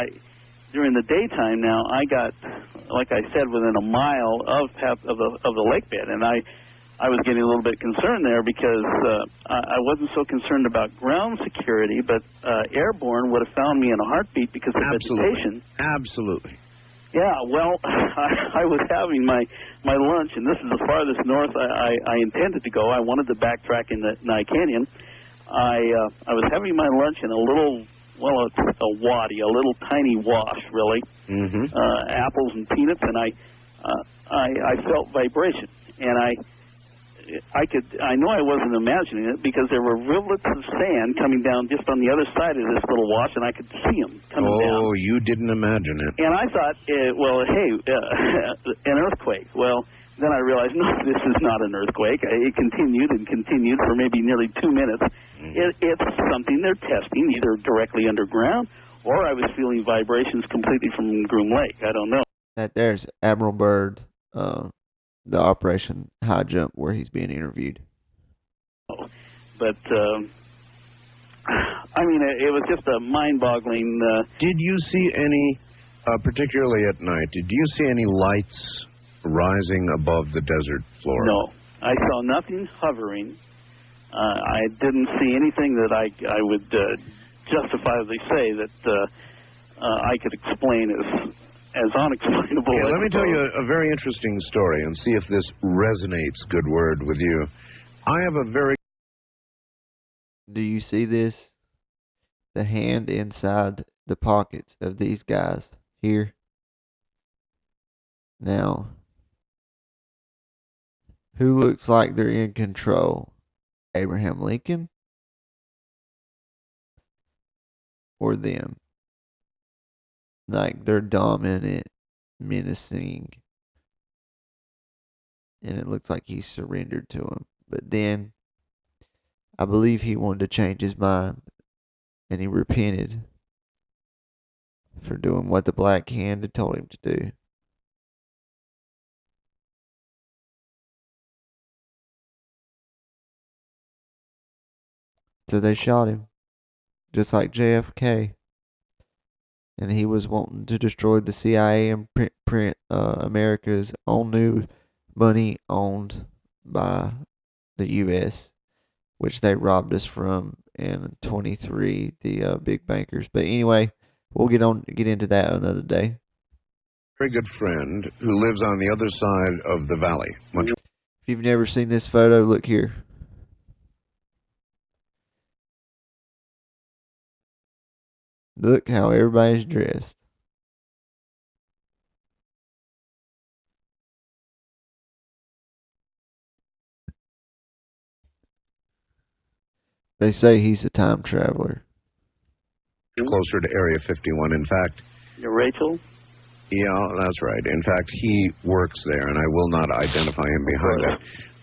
S2: during the daytime now, I got, like I said, within a mile of the lake bed, and I was getting a little bit concerned there because I wasn't so concerned about ground security, but airborne would have found me in a heartbeat because of vegetation.
S3: Absolutely.
S2: Yeah, well, I was having my lunch, and this is the farthest north I intended to go. I wanted to backtrack in the Nye Canyon. I was having my lunch in a little, it's a wadi, a little tiny wash, really.
S3: Mm-hmm.
S2: Apples and peanuts, and I felt vibration, and I know I wasn't imagining it because there were rivulets of sand coming down just on the other side of this little wash, and I could see them coming down.
S3: Oh, you didn't imagine it.
S2: And I thought, an earthquake. Well, then I realized, no, this is not an earthquake. It continued and continued for maybe nearly 2 minutes. It's something they're testing, either directly underground, or I was feeling vibrations completely from Groom Lake. I don't know.
S1: That there's Admiral Byrd, the Operation High Jump, where he's being interviewed.
S2: But, it was just a mind-boggling...
S3: Did you see any, particularly at night, did you see any lights rising above the desert floor?
S2: No. I saw nothing hovering. I didn't see anything that I would justifiably say that I could explain as unexplainable.
S3: Yeah, let me tell you a very interesting story and see if this resonates, good word, with you. I have a very...
S1: Do you see this? The hand inside the pockets of these guys here. Now, who looks like they're in control? Abraham Lincoln or them? Like they're dominant, menacing, and it looks like he surrendered to him. But then, I believe he wanted to change his mind, and he repented for doing what the Black Hand had told him to do. So they shot him, just like JFK. And he was wanting to destroy the CIA and print America's own new money owned by the U.S., which they robbed us from in 23, the big bankers. But anyway, we'll get into that another day.
S3: very good friend who lives on the other side of the valley.
S1: If you've never seen this photo, look here. Look how everybody's dressed. They say he's a time traveler.
S3: Closer to Area 51. In fact...
S2: Rachel?
S3: Yeah, that's right. In fact, he works there, and I will not identify him behind that.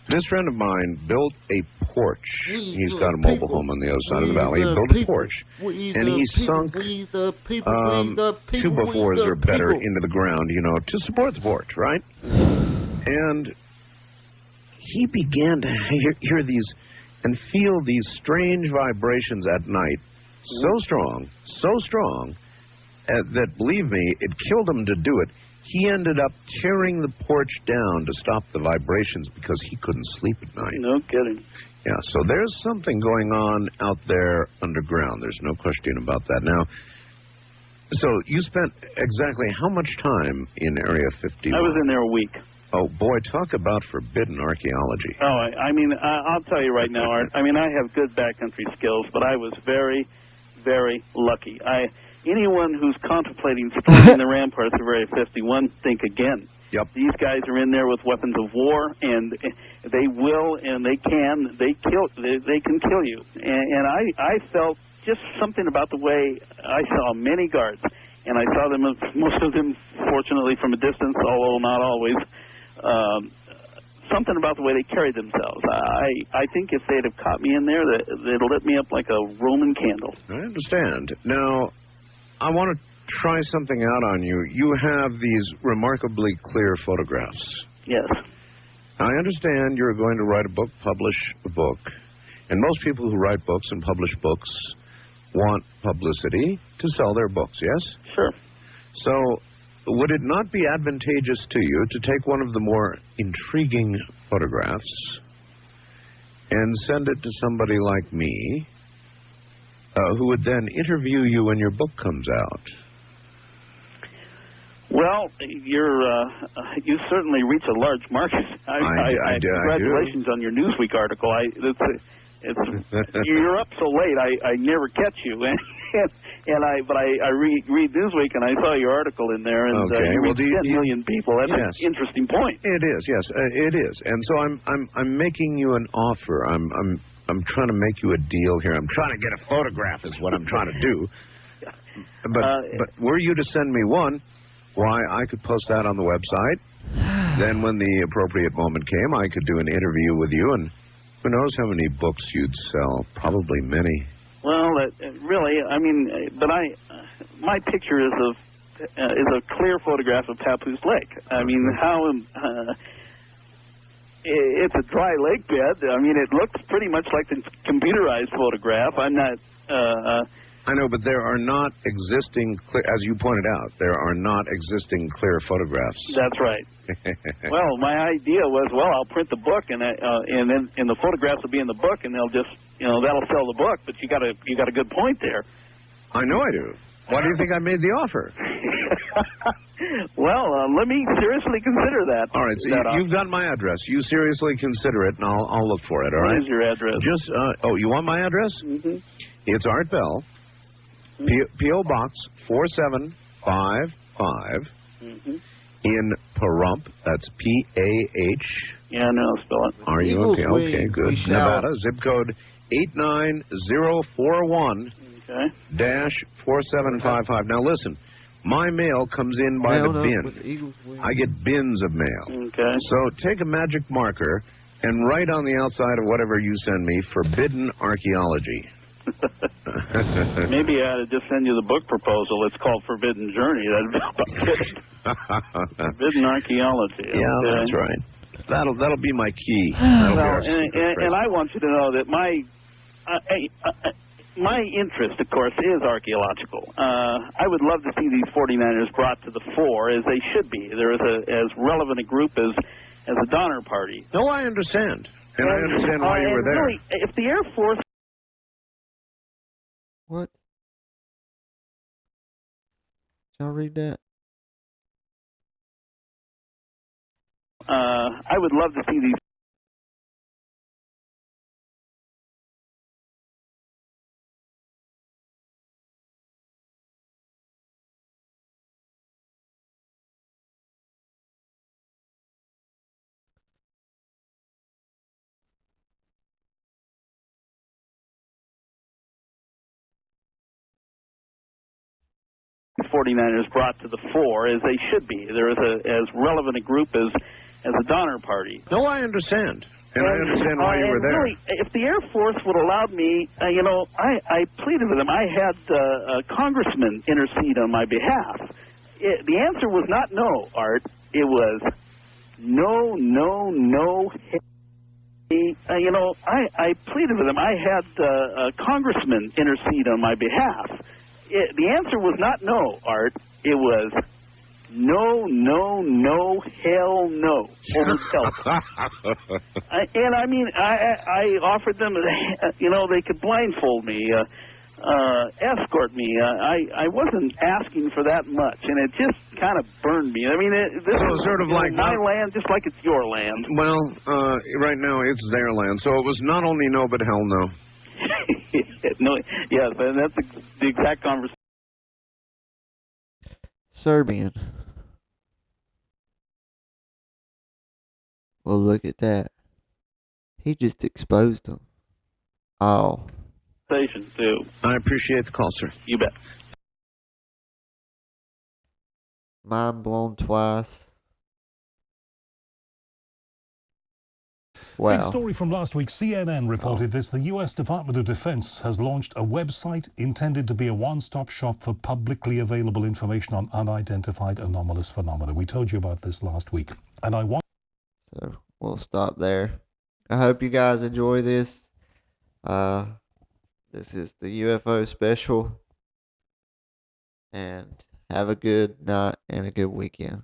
S3: This friend of mine built a porch. He's got a mobile home on the other side of the valley. He built a porch, and he sunk 2x4s or better into the ground, you know, to support the porch, right? And he began to hear these and feel these strange vibrations at night, so strong, that, believe me, it killed him to do it. He ended up tearing the porch down to stop the vibrations because he couldn't sleep at night.
S2: No kidding.
S3: Yeah, so there's something going on out there underground. There's no question about that. Now, so you spent exactly how much time in Area 51?
S2: I was in there a week.
S3: Oh, boy, talk about forbidden archaeology.
S2: Oh, I mean, I'll tell you right now, Art, I mean, I have good backcountry skills, but I was very, very lucky. Anyone who's contemplating storming the ramparts of Area 51, think again.
S3: Yep.
S2: These guys are in there with weapons of war, and they will, and they can kill you. And I felt just something about the way I saw many guards, and I saw them, most of them, fortunately, from a distance, although not always. Something about the way they carried themselves. I think if they'd have caught me in there, they'd lit me up like a Roman candle.
S3: I understand. Now, I want to try something out on you. You have these remarkably clear photographs.
S2: Yes.
S3: I understand you're going to write a book, publish a book. And most people who write books and publish books want publicity to sell their books, yes?
S2: Sure.
S3: So, would it not be advantageous to you to take one of the more intriguing photographs and send it to somebody like me, who would then interview you when your book comes out?
S2: Well, you certainly reach a large market. Congratulations on your Newsweek article. You're up so late. I never catch you, but I read Newsweek, and I saw your article in there, and you reach 10 million people. That's an interesting point.
S3: It is, yes, it is. And so I'm making you an offer. I'm trying to make you a deal here. I'm trying to get a photograph is what I'm trying to do. But were you to send me one, why, I could post that on the website. Then when the appropriate moment came, I could do an interview with you, and who knows how many books you'd sell. Probably many. Well,
S2: really, I mean, but my picture is a clear photograph of Papoose Lake. I mean, it's a dry lake bed. I mean, it looks pretty much like the computerized photograph. I'm not...
S3: I know, but there are not existing, as you pointed out, there are not existing clear photographs.
S2: That's right. Well, my idea was, I'll print the book, and then the photographs will be in the book, and they'll just, that'll sell the book. But you got a good point there.
S3: I know I do. Why do you think I made the offer?
S2: Well, let me seriously consider that.
S3: All right, so you've got my address. You seriously consider it, and I'll look for it, all right?
S2: What is your address?
S3: Just, you want my address?
S2: Mm-hmm.
S3: It's Art Bell, P.O. Box 4755 in Pahrump. That's P-A-H.
S2: Yeah, no, spell it.
S3: Are you
S1: Eagles
S3: okay?
S1: wings,
S3: Okay, good.
S1: we shall.
S3: Nevada, zip code 89041 dash 4755. Now listen, my mail comes in by the bin. I get bins of mail.
S2: Okay.
S3: So take a magic marker and write on the outside of whatever you send me, forbidden archaeology.
S2: Maybe I ought to just send you the book proposal. It's called Forbidden Journey. That'd be about it. Forbidden archaeology.
S3: Yeah,
S2: okay.
S3: that's right. That'll be my key.
S2: And I want you to know that my interest, of course, is archaeological. I would love to see these 49ers brought to the fore, as they should be. They're as relevant a group as the Donner Party.
S3: No, I understand. And I understand why you were there.
S2: Really, if the Air Force...
S1: What? Did y'all read that?
S2: I would love to see these... 49ers brought to the fore, as they should be. They're as relevant a group as the Donner Party.
S3: No, I understand. And I understand why you were there.
S2: Really, if the Air Force would allow me, I pleaded with them. I had a congressman intercede on my behalf. The answer was not no, Art. It was no, no, no. I pleaded with them. I had a congressman intercede on my behalf. The answer was not no, Art. It was no, no, no, hell no. I offered them, they could blindfold me, escort me. I wasn't asking for that much, and it just kind of burned me. I mean, this is
S3: sort of like
S2: my land, just like it's your land.
S3: Well, right now it's their land, so it was not only no, but hell no.
S2: No, yes, and that's the exact conversation.
S1: Serbian. Well, look at that. He just exposed them. Oh.
S2: Too.
S3: I appreciate the call, sir.
S2: You bet.
S1: Mind blown twice. Wow.
S9: Big story from last week. CNN reported this. The U.S. Department of Defense has launched a website intended to be a one-stop shop for publicly available information on unidentified anomalous phenomena. We told you about this last week. And I want...
S1: So, we'll stop there. I hope you guys enjoy this. This is the UFO special. And have a good night and a good weekend.